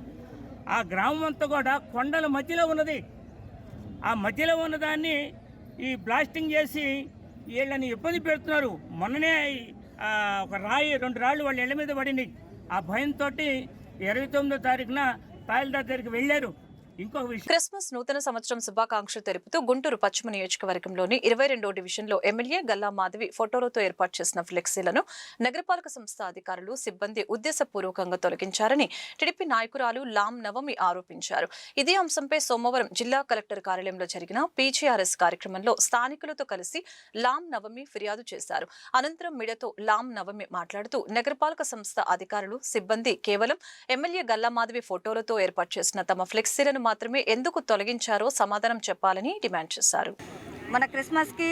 ఆ గ్రామం అంతా కూడా కొండల మధ్యలో ఉన్నది. ఆ మధ్యలో ఉన్నదాన్ని ఈ బ్లాస్టింగ్ చేసి వీళ్ళని ఇబ్బంది పెడుతున్నారు. మొన్ననే ఒక 2 రాళ్ళు వాళ్ళ ఇళ్ల మీద పడింది. ఆ భయంతో 29వ తారీఖున తహసీల్దార్ దగ్గరికి వెళ్ళారు. క్రిస్మస్ నూతన సంవత్సరం శుభాకాంక్షలు తెలుపుతూ గుంటూరు పశ్చిమ నియోజకవర్గంలోని 22వ డివిజన్లో ఎమ్మెల్యే గల్లా మాధవి ఫోటోలతో ఏర్పాటు చేసిన ఫ్లెక్సీలను నగరపాలక సంస్థ అధికారులు సిబ్బంది ఉద్దేశపూర్వకంగా తొలగించారని టీడీపీ నాయకురాలు లాం నవమి ఆరోపించారు. ఇదే అంశంపై సోమవారం జిల్లా కలెక్టర్ కార్యాలయంలో జరిగిన PGRS కార్యక్రమంలో స్థానికులతో కలిసి లాం నవమి ఫిర్యాదు చేశారు. అనంతరం మీడియాతో లాం నవమి మాట్లాడుతూ నగరపాలక సంస్థ అధికారులు సిబ్బంది కేవలం ఎమ్మెల్యే గల్లా మాధవి ఫోటోలతో ఏర్పాటు చేసిన తమ ఫ్లెక్సీలను మాత్రమే ఎందుకు తొలగించారో సమాధానం చెప్పాలని డిమాండ్ చేశారు. మన క్రిస్మస్కి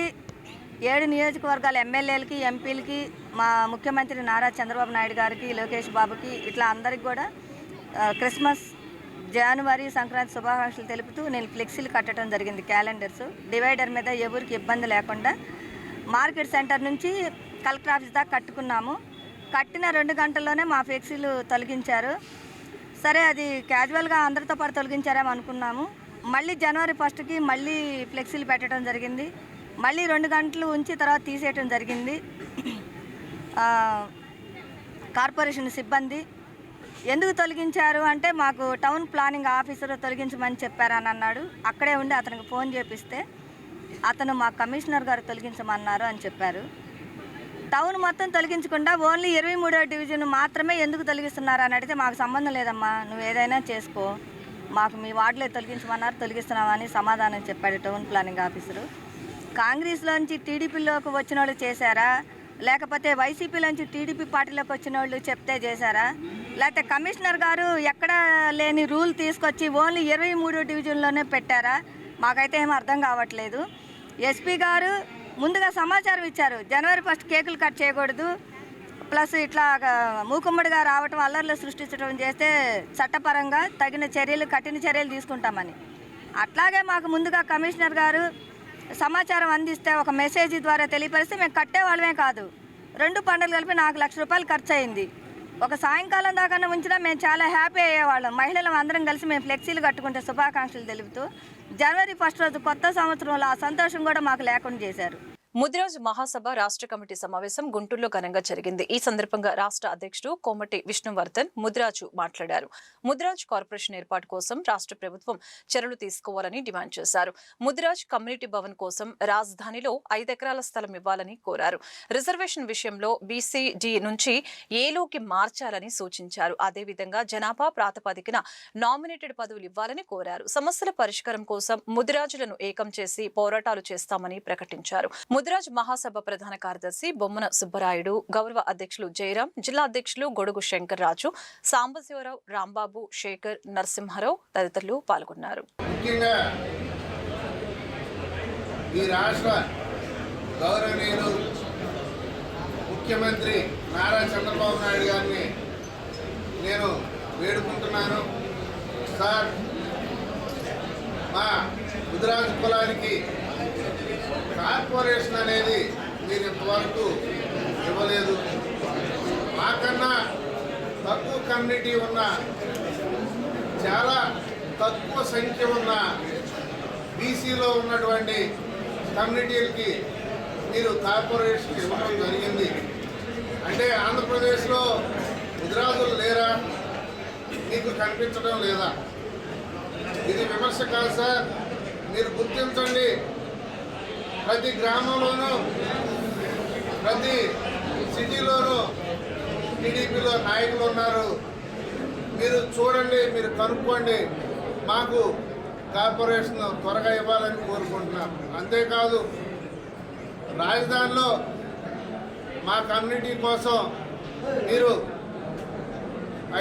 7 నియోజకవర్గాల ఎమ్మెల్యేలకి, ఎంపీలకి, మా ముఖ్యమంత్రి నారా చంద్రబాబు నాయుడు గారికి, లోకేష్ బాబుకి ఇట్లా అందరికి కూడా క్రిస్మస్, జనవరి, సంక్రాంతి శుభాకాంక్షలు తెలుపుతూ నేను ఫ్లెక్సీలు కట్టడం జరిగింది. క్యాలెండర్స్ డివైడర్ మీద ఎవరికి ఇబ్బంది లేకుండా మార్కెట్ సెంటర్ నుంచి కలెక్టర్ ఆఫీస్ దాకా కట్టుకున్నాము. కట్టిన 2 గంటల్లోనే మా ఫ్లెక్సీలు తొలగించారు. సరే, అది క్యాజువల్గా అందరితో పాటు తొలగించారేమో అనుకున్నాము. మళ్ళీ జనవరి 1కి మళ్ళీ ఫ్లెక్సీలు పెట్టడం జరిగింది. మళ్ళీ 2 గంటలు ఉంచి తర్వాత తీసేయటం జరిగింది. కార్పొరేషన్ సిబ్బంది ఎందుకు తొలగించారు అంటే మాకు టౌన్ ప్లానింగ్ ఆఫీసర్ తొలగించమని చెప్పారని అన్నాడు. అక్కడే ఉండి అతనికి ఫోన్ చేపిస్తే అతను మా కమిషనర్ గారు తొలగించమన్నారు అని చెప్పారు. టౌన్ మొత్తం తొలగించకుండా ఓన్లీ 23వ డివిజన్ మాత్రమే ఎందుకు తొలగిస్తున్నారు అని అడిగితే మాకు సంబంధం లేదమ్మా, నువ్వు ఏదైనా చేసుకో, మాకు మీ వార్డులో తొలగించమన్నారు, తొలగిస్తున్నామని సమాధానం చెప్పాడు టౌన్ ప్లానింగ్ ఆఫీసరు. కాంగ్రెస్లోంచి టీడీపీలోకి వచ్చిన వాళ్ళు చేశారా, లేకపోతే వైసీపీలోంచి టీడీపీ పార్టీలోకి వచ్చిన వాళ్ళు చెప్తే చేశారా, లేకపోతే కమిషనర్ గారు ఎక్కడ లేని రూల్ తీసుకొచ్చి ఓన్లీ 23వ డివిజన్లోనే పెట్టారా, మాకైతే ఏం అర్థం కావట్లేదు. ఎస్పీ గారు ముందుగా సమాచారం ఇచ్చారు, జనవరి 1 కేకులు కట్ చేయకూడదు, ప్లస్ ఇట్లా మూకుమ్మడిగా రావటం అల్లర్లు సృష్టించడం చేస్తే చట్టపరంగా తగిన చర్యలు కఠిన చర్యలు తీసుకుంటామని. అట్లాగే మాకు ముందుగా కమిషనర్ గారు సమాచారం అందిస్తే ఒక మెసేజ్ ద్వారా తెలియపరిస్తే మేము కట్టేవాళ్ళమే కాదు. 2 పండుగలు కలిపి నాకు ₹1,00,000 ఖర్చు అయింది. ఒక సాయంకాలం దాకా ఉంచినా మేము చాలా హ్యాపీ అయ్యేవాళ్ళం. మహిళలు అందరం కలిసి మేము ఫ్లెక్సీలు కట్టుకుంటే శుభాకాంక్షలు తెలుపుతూ జనవరి 1 రోజు కొత్త సంవత్సరంలో ఆ సంతోషం కూడా మాకు లేకుండా చేశారు. ముదిరాజ్ మహాసభ రాష్ట్ర కమిటీ సమావేశం గుంటూరులో ఘనంగా జరిగింది. ఈ సందర్భంగా రాష్ట్ర అధ్యక్షుడు కోమటి విష్ణువర్ధన్ ముదిరాజు మాట్లాడారు. ముదిరాజ్ కార్పొరేషన్ ఏర్పాటు కోసం రాష్ట్ర ప్రభుత్వం చర్యలు తీసుకోవాలని డిమాండ్ చేశారు. ముదిరాజ్ కమ్యూనిటీ భవన్ కోసం రాజధానిలో 5 ఎకరాల స్థలం ఇవ్వాలని కోరారు. రిజర్వేషన్ విషయంలో బీసీడీ నుంచి ఏలోకి మార్చాలని సూచించారు. అదేవిధంగా జనాభా ప్రాతిపదికన నామినేటెడ్ పదవులు ఇవ్వాలని కోరారు. సమస్యల పరిష్కారం కోసం ముదిరాజులను ఏకం చేసి పోరాటాలు చేస్తామని ప్రకటించారు. ముదిరాజ్ మహాసభ ప్రధాన కార్యదర్శి బొమ్మన సుబ్బరాయుడు, గౌరవ అధ్యక్షులు జయరాం, జిల్లా అధ్యక్షులు గొడుగు శంకర్రాజు, సాంబశివరావు, రాంబాబు, శేఖర్, నరసింహారావు తదితరులు పాల్గొన్నారు. ముఖ్యంగా ఈ రాష్ట్ర గౌరవనీయులు ముఖ్యమంత్రి నారా చంద్రబాబు నాయుడు గారిని నేను వేడుకుంటున్నాను. సార్, మా ముదిరాజు కులానికి కార్పొరేషన్ అనేది మీరు ఇంతవరకు ఇవ్వలేదు. మాకన్నా తక్కువ కమ్యూనిటీ ఉన్న, చాలా తక్కువ సంఖ్య ఉన్న బీసీలో ఉన్నటువంటి కమ్యూనిటీలకి మీరు కార్పొరేషన్ ఇవ్వడం జరిగింది. అంటే ఆంధ్రప్రదేశ్లో ముదిరాజులు లేరా, మీకు కనిపించడం లేదా? ఇది విమర్శ కాదు సార్, మీరు గుర్తించండి. ప్రతి గ్రామంలోనూ ప్రతి సిటీలోనూ టీడీపీలో నాయకులు ఉన్నారు. మీరు చూడండి, మీరు కనుక్కోండి. మాకు కార్పొరేషన్ త్వరగా ఇవ్వాలని కోరుకుంటున్నాం. అంతేకాదు, రాజధానిలో మా కమ్యూనిటీ కోసం మీరు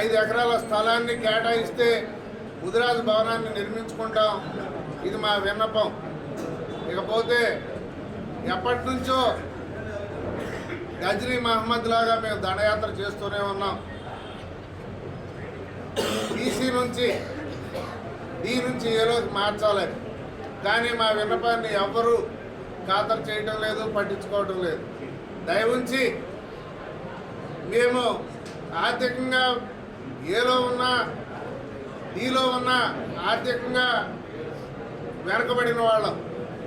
5 ఎకరాల స్థలాన్ని కేటాయిస్తే ముదిరాజు భవనాన్ని నిర్మించుకుంటాం. ఇది మా విన్నపం. ఇకపోతే ఎప్పటి నుంచో గజ్నీ మహమ్మద్ లాగా మేము దండయాత్ర చేస్తూనే ఉన్నాం. బీసీ నుంచి డీ నుంచి ఏలోకి మార్చాలి, కానీ మా విన్నపాన్ని ఎవ్వరూ ఖాతరు చేయటం లేదు, పట్టించుకోవటం లేదు. దయవుంచి మేము ఆర్థికంగా ఏలో ఉన్నా డీలో ఉన్నా ఆర్థికంగా వెనకబడిన వాళ్ళం.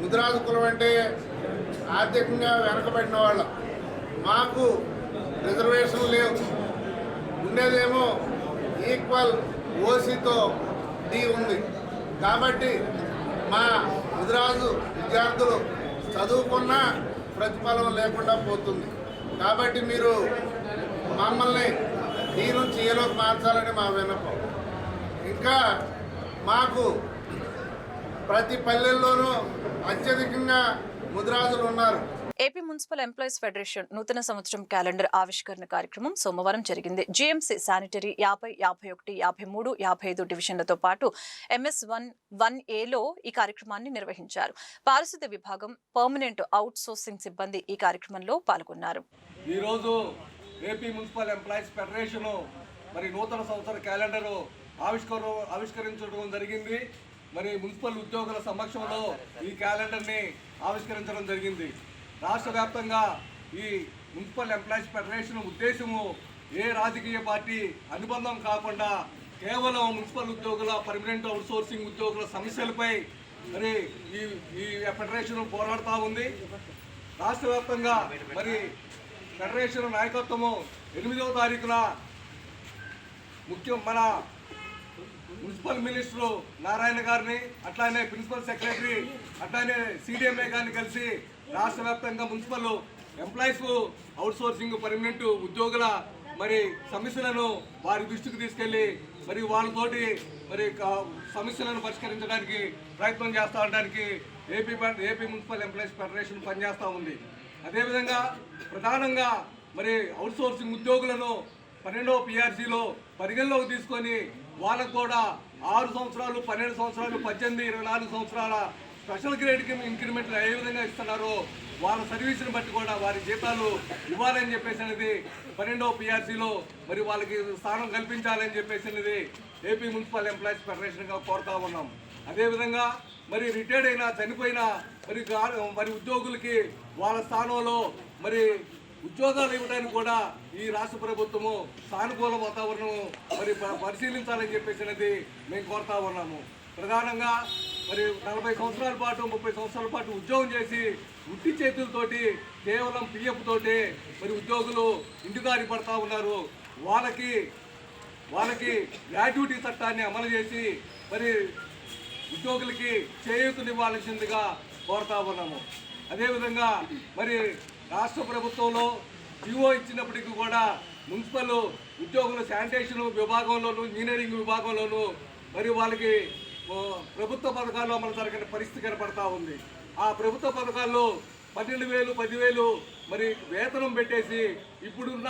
ముదిరాజు కులం అంటే ఆర్థికంగా వెనకబడిన వాళ్ళం. మాకు రిజర్వేషన్ లేవు. ఉండేదేమో ఈక్వల్ ఓసీతో డీ ఉంది. కాబట్టి మా ముదిరాజు విద్యార్థులు చదువుకున్న ప్రతిఫలం లేకుండా పోతుంది. కాబట్టి మీరు మమ్మల్ని డీ నుంచి ఏలోకి మార్చాలని మా విన్నపం. ఇంకా మాకు ప్రతి పల్లెల్లోనూ అత్యధికంగా ముదిరాజులు ఉన్నారు. ఏపీ మున్సిపల్ ఎంప్లాయీస్ ఫెడరేషన్ నూతన సంవత్సరం క్యాలెండర్ ఆవిష్కరణ కార్యక్రమం సోమవారం జరిగింది. జీఎంసీ శానిటరీ 50, 51, 53, 55 డివిజన్లతో పాటు MS1, 1Aలో ఈ కార్యక్రమాన్ని నిర్వహించారు. పారిశుద్ధ్య విభాగం, పర్మనెంట్ అవుట్ సోర్సింగ్ సిబ్బంది ఈ కార్యక్రమంలో పాల్గొన్నారు. ఈరోజు ఏపీ మున్సిపల్ ఎంప్లాయీస్ ఫెడరేషన్ మరి నూతన సంవత్సర క్యాలెండర్ ఆవిష్కరించడం జరిగింది. మరి మున్సిపల్ ఉద్యోగుల సమక్షంలో ఈ క్యాలెండర్ని ఆవిష్కరించడం జరిగింది. రాష్ట్ర వ్యాప్తంగా ఈ మున్సిపల్ ఎంప్లాయీస్ ఫెడరేషన్ ఉద్దేశము ఏ రాజకీయ పార్టీ అనుబంధం కాకుండా కేవలం మున్సిపల్ ఉద్యోగుల పర్మనెంట్ అవుట్సోర్సింగ్ ఉద్యోగుల సమస్యలపై మరి ఈ ఫెడరేషన్ పోరాడుతూ ఉంది. రాష్ట్ర వ్యాప్తంగా మరి ఫెడరేషన్ నాయకత్వము 8వ తారీఖున మన మున్సిపల్ మినిస్టరు నారాయణ గారిని, అట్లానే ప్రిన్సిపల్ సెక్రటరీ, అట్లానే సిడిఎంఏ గారిని కలిసి రాష్ట్ర వ్యాప్తంగా మున్సిపల్ ఎంప్లాయీస్ అవుట్సోర్సింగ్ పర్మనెంట్ ఉద్యోగుల మరి సమస్యలను వారి దృష్టికి తీసుకెళ్ళి మరి వాళ్ళతోటి మరి సమస్యలను పరిష్కరించడానికి ప్రయత్నం చేస్తూ ఉండడానికి ఏపీ మున్సిపల్ ఎంప్లాయీస్ ఫెడరేషన్ పనిచేస్తూ ఉంది. అదేవిధంగా ప్రధానంగా మరి అవుట్సోర్సింగ్ ఉద్యోగులను 12వ PRCలో పరిగణలోకి తీసుకొని వాళ్ళకు కూడా 6 సంవత్సరాలు, 12 సంవత్సరాలు, 18, 24 సంవత్సరాల స్పెషల్ గ్రేడ్కి ఇంక్రిమెంట్లు ఏ విధంగా ఇస్తున్నారో వాళ్ళ సర్వీస్ని బట్టి కూడా వారి జీతాలు ఇవ్వాలని చెప్పేసి అనేది 12వ PRCలో మరి వాళ్ళకి స్థానం కల్పించాలని చెప్పేసి అనేది ఏపీ మున్సిపల్ ఎంప్లాయీస్ ఫెడరేషన్గా కోరుతా ఉన్నాం. అదేవిధంగా మరి రిటైర్డ్ అయినా చనిపోయినా మరి ఉద్యోగులకి వాళ్ళ స్థానంలో మరి ఉద్యోగాలు ఇవ్వడానికి కూడా ఈ రాష్ట్ర ప్రభుత్వము సానుకూల వాతావరణం మరి పరిశీలించాలని చెప్పేసి అనేది మేము కోరుతా ఉన్నాము. ప్రధానంగా మరి 40 సంవత్సరాల పాటు 30 సంవత్సరాల పాటు ఉద్యోగం చేసి ఉట్టి చేతులతోటి కేవలం PF తోటి మరి ఉద్యోగులు ఇంటిదారి పడతా ఉన్నారు. వాళ్ళకి గ్రాట్యుటీ చట్టాన్ని అమలు చేసి మరి ఉద్యోగులకి చేయూతనివ్వాల్సిందిగా కోరుతా ఉన్నాము. అదేవిధంగా మరి రాష్ట్ర ప్రభుత్వంలో జీవో ఇచ్చినప్పటికీ కూడా మున్సిపల్ ఉద్యోగులు శానిటేషన్ విభాగంలోను, ఇంజనీరింగ్ విభాగంలోను మరి వాళ్ళకి ప్రభుత్వ పథకాలు అమలు జరగని పరిస్థితి కనపడతా ఉంది. ఆ ప్రభుత్వ పథకాల్లో 12,000, 10,000 మరి వేతనం పెట్టేసి ఇప్పుడున్న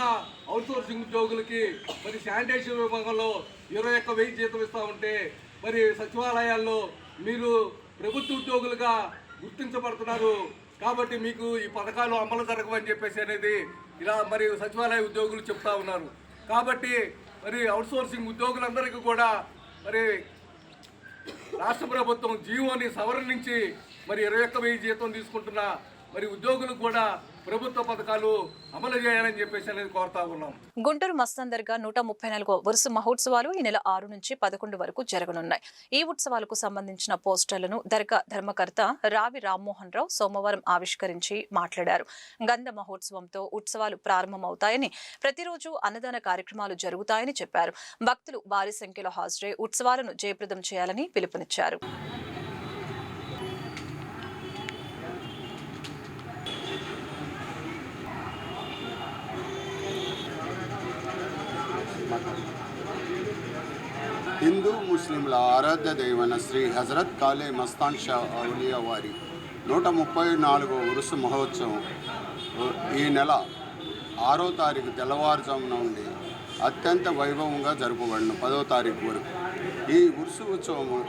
అవుట్సోర్సింగ్ ఉద్యోగులకి మరి శానిటేషన్ విభాగంలో 21,000 జీతం ఇస్తూ ఉంటే మరి సచివాలయాల్లో మీరు ప్రభుత్వ ఉద్యోగులుగా గుర్తించబడుతున్నారు కాబట్టి మీకు ఈ పథకాలు అమలు జరగవని చెప్పేసి అనేది ఇలా మరి సచివాలయ ఉద్యోగులు చెప్తా ఉన్నారు. కాబట్టి మరి అవుట్సోర్సింగ్ ఉద్యోగులందరికీ కూడా మరి రాష్ట్ర ప్రభుత్వం జీవోని సవరణించి మరి 21,000 జీతం తీసుకుంటున్న మరి ఉద్యోగులకు కూడా ప్రభుత్వ పథకాలు అమలు చేయాలని చెప్పేసి అనేది కోరుతా ఉన్నాం. గుంటూరు మస్తాన్ దర్గా 134వ వరుస మహోత్సవాలు ఈ నెల 6 నుంచి 11 వరకు జరగనున్నాయి. ఈ ఉత్సవాలకు సంబంధించిన పోస్టర్లను దర్గా ధర్మకర్త రావి రామ్మోహన్ రావు సోమవారం ఆవిష్కరించి మాట్లాడారు. గంధ మహోత్సవంతో ఉత్సవాలు ప్రారంభమవుతాయని, ప్రతిరోజు అన్నదాన కార్యక్రమాలు జరుగుతాయని చెప్పారు. భక్తులు భారీ సంఖ్యలో హాజరై ఉత్సవాలను జయప్రదం చేయాలని పిలుపునిచ్చారు. హిందూ ముస్లింల ఆరాధ్య దైవన శ్రీ హజరత్ కాలే మస్తాన్ షా ఔలియా వారి 134వ ఉరుస మహోత్సవం ఈ నెల 6వ తారీఖు తెల్లవారుజామున నుండి అత్యంత వైభవంగా జరుపబడిన 10వ తారీఖు వరకు. ఈ ఉరుస ఉత్సవము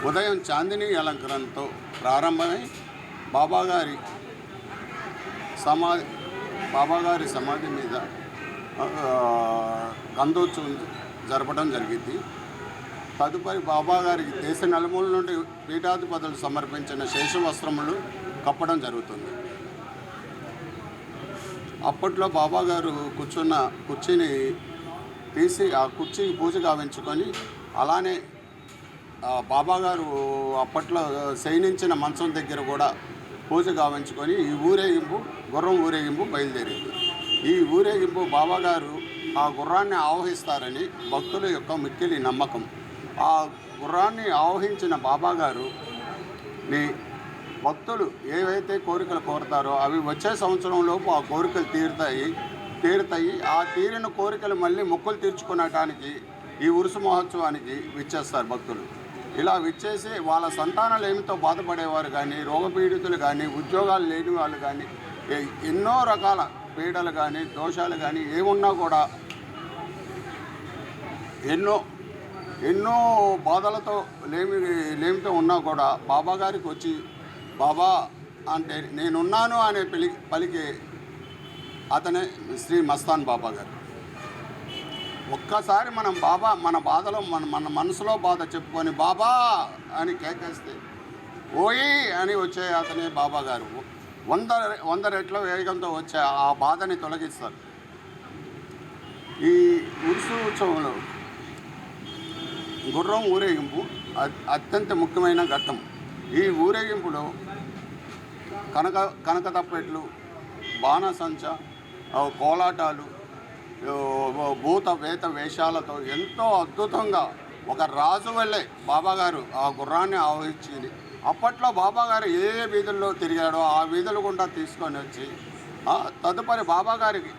ఉదయం చాందినీ అలంకరణతో ప్రారంభమై బాబాగారి సమాధి మీద గంధోత్సవం జరపడం జరిగింది. తదుపరి బాబాగారికి దేశ నలుమూల నుండి పీఠాధిపతులు సమర్పించిన శేషవస్త్రములు కప్పడం జరుగుతుంది. అప్పట్లో బాబాగారు కూర్చున్న కుర్చీని తీసి ఆ కుర్చీకి పూజ గావించుకొని, అలానే బాబాగారు అప్పట్లో శయనించిన మంచం దగ్గర కూడా పూజ గావించుకొని ఈ గుర్రం ఊరేగింపు బయలుదేరింది. ఈ ఊరేగింపు బాబాగారు ఆ గుర్రాన్ని ఆవహిస్తారని భక్తుల యొక్క మిక్కిలి నమ్మకం. ఆ గుర్రాన్ని ఆవహించిన బాబాగారుని భక్తులు ఏవైతే కోరికలు కోరుతారో అవి వచ్చే సంవత్సరంలోపు ఆ కోరికలు తీరుతాయి. ఆ తీరిన కోరికలు మళ్ళీ మొక్కులు తీర్చుకునటానికి ఈ ఉరుసు మహోత్సవానికి విచ్చేస్తారు భక్తులు. ఇలా విచ్చేసి వాళ్ళ సంతానాలేమితో బాధపడేవారు కానీ, రోగపీడితులు కానీ, ఉద్యోగాలు లేని వాళ్ళు కానీ, ఎన్నో రకాల పీడలు కానీ, దోషాలు కానీ ఏమున్నా కూడా, ఎన్నో బాధలతో లేమితో ఉన్నా కూడా బాబాగారికి వచ్చి బాబా అంటే నేనున్నాను అనే పలికే అతనే శ్రీ మస్తాన్ బాబా గారు. ఒక్కసారి మనం మన బాధలో మన మనసులో బాధ చెప్పుకొని బాబా అని కేకేస్తే ఓయి అని వచ్చే అతనే బాబా గారు 100 రెట్ల వేగంతో వచ్చే ఆ బాధని తొలగిస్తారు. ఈ ఉరుసు ఉత్సవంలో గుర్రం ఊరేగింపు అత్యంత ముఖ్యమైన ఘట్టం. ఈ ఊరేగింపులో కనక తప్పెట్లు, బాణసంచ, కోలాటాలు, భూత వేత వేషాలతో ఎంతో అద్భుతంగా ఒక రాజు వల్లే బాబాగారు ఆ గుర్రాన్ని ఆవహించింది. అప్పట్లో బాబాగారు ఏ వీధుల్లో తిరిగాడో ఆ వీధుల గుండా తీసుకొని వచ్చి తదుపరి బాబాగారికి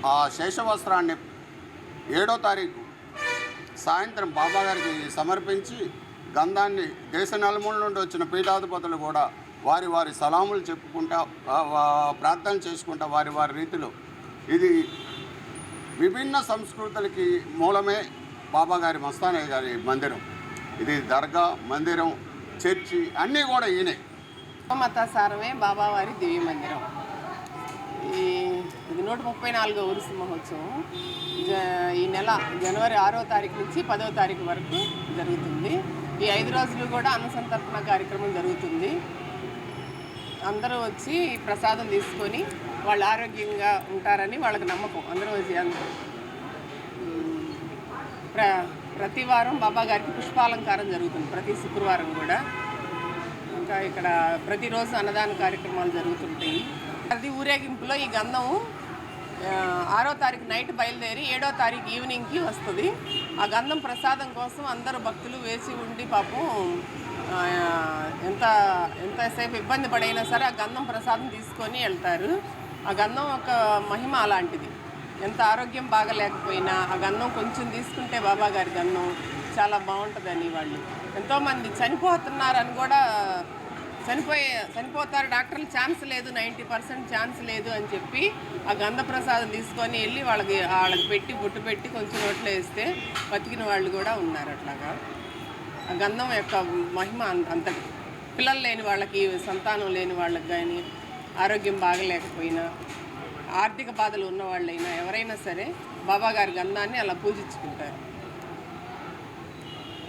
ఆ శేషవస్త్రాన్ని 7వ తారీఖు సాయంత్రం బాబాగారికి సమర్పించి గంధాన్ని దేశ నలుమూల నుండి వచ్చిన పీఠాధిపతులు కూడా వారి వారి సలాములు చెప్పుకుంటా ప్రార్థన చేసుకుంటా వారి వారి రీతిలో ఇది విభిన్న సంస్కృతులకి మూలమే బాబాగారి మస్తానయ్య గారి మందిరం. ఇది దర్గా, మందిరం, చర్చి అన్నీ కూడా ఈయనే. మతాసారమే బాబావారి దివ్య మందిరం. ఇది 134వ ఉరుసు మహోత్సవం ఈ నెల జనవరి 6వ తారీఖు నుంచి 10వ తారీఖు వరకు జరుగుతుంది. ఈ 5 రోజులు కూడా అన్నసంతర్పణ కార్యక్రమం జరుగుతుంది. అందరూ వచ్చి ప్రసాదం తీసుకొని వాళ్ళు ఆరోగ్యంగా ఉంటారని వాళ్ళకి నమ్మకం. అందరూ వచ్చి ప్రతి వారం బాబా గారికి పుష్పాలంకారం జరుగుతుంది, ప్రతి శుక్రవారం కూడా. ఇంకా ఇక్కడ ప్రతిరోజు అన్నదాన కార్యక్రమాలు జరుగుతుంటాయి. అది ఊరేగింపులో ఈ గంధం 6వ తారీఖు నైట్ బయలుదేరి 7వ తారీఖు ఈవినింగ్కి వస్తుంది. ఆ గంధం ప్రసాదం కోసం అందరూ భక్తులు వేచి ఉండి పాపం ఎంతసేపు ఇబ్బంది పడైనా సరే ఆ గంధం ప్రసాదం తీసుకొని వెళ్తారు. ఆ గంధం ఒక మహిమ అలాంటిది. ఎంత ఆరోగ్యం బాగలేకపోయినా ఆ గంధం కొంచెం తీసుకుంటే బాబా గారి గంధం చాలా బాగుంటుందని వాళ్ళు ఎంతోమంది చనిపోతున్నారని కూడా చనిపోతారు, డాక్టర్లు ఛాన్స్ లేదు, 90% ఛాన్స్ లేదు అని చెప్పి ఆ గంధ ప్రసాదం తీసుకొని వెళ్ళి వాళ్ళకి పెట్టి బొట్టు పెట్టి కొంచెం నోట్లో వేస్తే బతికిన వాళ్ళు కూడా ఉన్నారు. అట్లాగా ఆ గంధం యొక్క మహిమ అంతటి. పిల్లలు లేని వాళ్ళకి, సంతానం లేని వాళ్ళకి కానీ, ఆరోగ్యం బాగలేకపోయినా, ఆర్థిక బాధలు ఉన్న వాళ్ళైనా ఎవరైనా సరే బాబాగారి గంధాన్ని అలా పూజించుకుంటారు.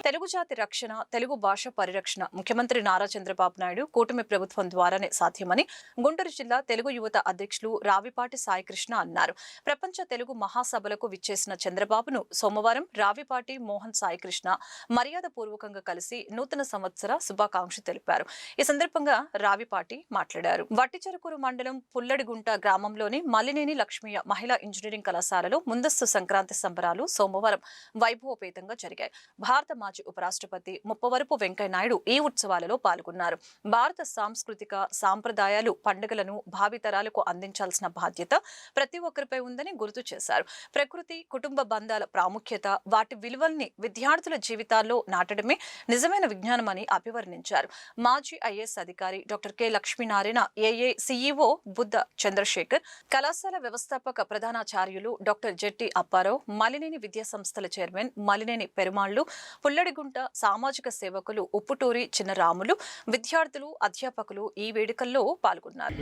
తెలుగు జాతి రక్షణ, తెలుగు భాష పరిరక్షణ ముఖ్యమంత్రి నారా చంద్రబాబు నాయుడు కూటమి ప్రభుత్వం ద్వారానే సాధ్యమని గుంటూరు జిల్లా తెలుగు యువత అధ్యక్షులు రావిపాటి సాయికృష్ణ అన్నారు. ప్రపంచ తెలుగు మహాసభలకు విచ్చేసిన చంద్రబాబును సోమవారం రావిపాటి మోహన్ సాయికృష్ణ మర్యాదపూర్వకంగా కలిసి నూతన సంవత్సర శుభాకాంక్షలు తెలిపారు. ఈ సందర్భంగా రావిపాటి మాట్లాడారు. వట్టిచెరుకూరు మండలం పుల్లడిగుంట గ్రామంలోని మల్లినేని లక్ష్మయ్య మహిళా ఇంజనీరింగ్ కళాశాలలో ముందస్తు సంక్రాంతి సంబరాలు సోమవారం వైభవపేతంగా జరిగాయి. భారత మాజీ ఉపరాష్ట్రపతి ముప్పవరపు వెంకయ్యనాయుడు ఈ ఉత్సవాలలో పాల్గొన్నారు. భారత సాంస్కృతిక సాంప్రదాయాలు, పండుగలను భావితరాలకు అందించాల్సిన బాధ్యత ప్రతి ఒక్కరిపై ఉందని గుర్తు చేశారు. ప్రకృతి, కుటుంబ బంధాల ప్రాముఖ్యత, వాటి విలువల్ని విద్యార్థుల జీవితాల్లో నాటడమే నిజమైన విజ్ఞానమని అభివర్ణించారు. మాజీ ఐఏఎస్ అధికారి డాక్టర్ కె లక్ష్మీనారాయణ, ఏఏ సిఇఓ బుద్ధ చంద్రశేఖర్, కళాశాల వ్యవస్థాపక ప్రధానాచార్యులు డాక్టర్ జెట్టి అప్పారావు, మలినేని విద్యా సంస్థల చైర్మన్ మలినేని పెరుమాళ్లు, పుల్లడిగుంట సామాజిక సేవకులు ఉప్పుటూరి చిన్నరాములు, విద్యార్థులు, అధ్యాపకులు ఈ వేడుకల్లో పాల్గొన్నారు.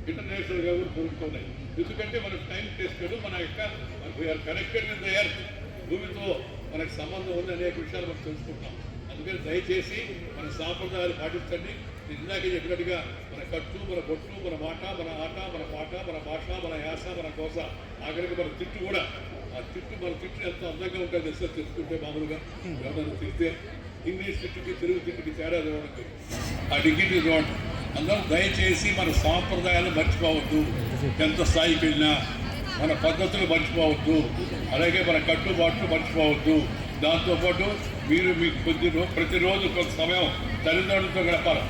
ఇంటర్నేషనల్ గా కూడా కోరుకున్నాయి. ఎందుకంటే మనకు టైం తీసుకెళ్ళి మన యొక్క కనెక్టెడ్ విత్ ద ఎర్త్, భూమితో మనకు సంబంధం ఉంది అనేక విషయాలు మనం తెలుసుకుంటాం. అందుకని దయచేసి మన సాంప్రదాయాలు పాటించండి. ఇందాకే చెప్పినట్టుగా మన కట్టు, మన బొట్టు, మన మాట, మన ఆట, మన పాట, మన భాష, మన యాస, మన కోస, ఆఖరికి మన తిట్టు కూడా. ఆ తిట్టు, మన తిట్టు ఎంత అందంగా ఉంటుంది తెలుసా తెలుసుకుంటే. మామూలుగా ఎవరైనా తిరిగితే ఇంగ్లీష్ తిట్టుకి తెలుగు తిట్టుకి తేడా చూడండి, ఆ డిగ్రీ చూడండి. అందరూ దయచేసి మన సాంప్రదాయాలు మర్చిపోవద్దు. ఎంత స్థాయికి వెళ్ళినా మన పద్ధతులు మర్చిపోవద్దు. అలాగే మన కట్టుబాట్లు మర్చిపోవద్దు. దాంతోపాటు మీరు మీకు ప్రతిరోజు కొంత సమయం తల్లిదండ్రులతో గడపాలి.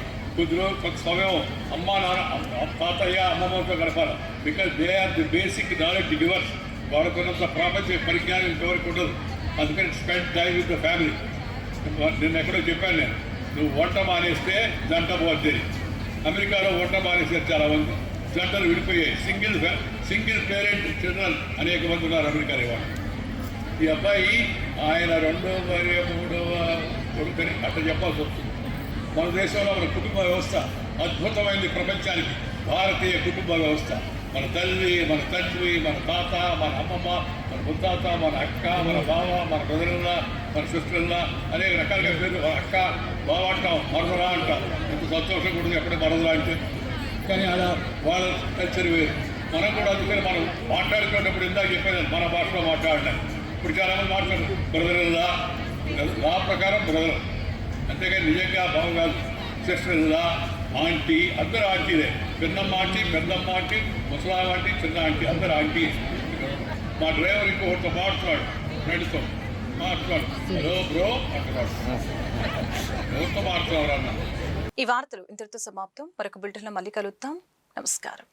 కొంత సమయం అమ్మా నాన్న, తాతయ్య, అమ్మమ్మతో గడపాలి. Because they are the basic knowledge givers. వాళ్ళకున్నంత ప్రాపంచ పరిజ్ఞానం ఇంతవరకు ఉండదు. అందుకని spend time with the family. నిన్న ఎక్కడో చెప్పాను నేను, నువ్వు వంట మానేస్తే జంట పోతుంది. అమెరికాలో వంట మానేస్తే చాలా మంది జంటలు విడిపోయాయి. సింగిల్ పేరెంట్ చిల్డ్రన్ అనేక మంది ఉన్నారు అమెరికాలో ఇవాళ. ఈ అబ్బాయి ఆయన 2వ మరియు 3వ కొడుకుని అట్లా చెప్పాల్సి వస్తుంది. మన దేశంలో మన కుటుంబ వ్యవస్థ అద్భుతమైంది ప్రపంచానికి. భారతీయ కుటుంబ వ్యవస్థ. మన తల్లి, మన తండ్రి, మన తాత, మన అమ్మమ్మ, మన ముత్తాత, మన అక్క, మన బావ, మన బ్రదర్లా, మన సిస్టర్లా అనేక రకాలుగా పేరు. మన అక్క, బావ అంటాం, మరదలా అంటాం. ఎంత సంతోషం కూడా ఎక్కడ మరదలా అంటే. కానీ అలా వాళ్ళ కల్చర్ వేరు. మనం కూడా అందుకని మనం మాట్లాడుకునేటప్పుడు ఇందాక చెప్పేది మన భాషలో మాట్లాడలేం. ఇప్పుడు చాలామంది మాట్లాడారు బ్రదర్లా, లా ప్రకారం బ్రదర్, అంతేగాని నిజంగా బావ కాదు. సిస్టర్లా, ఆంటీ, అందరూ ఆంటీలే. పిన్నమ్మ ఆంటీ, పెద్దమ్మ ఆంటీ, ముసలాం ఆంటీ, చిన్న ఆంటీ, అందరు ఆంటీ. మా డ్రైవర్ ఇంకొకరితో మాట్లాడు, ఫ్రెండ్తో మాట్లాడు, హలో బ్రో అంటున్నాడు. ఎవరితో మాట్లాడారు అన్న. ఈ వార్తలు ఇంతటితో సమాప్తం. మరొక బులెటిన్లో మళ్ళీ కలుద్దాం. నమస్కారం.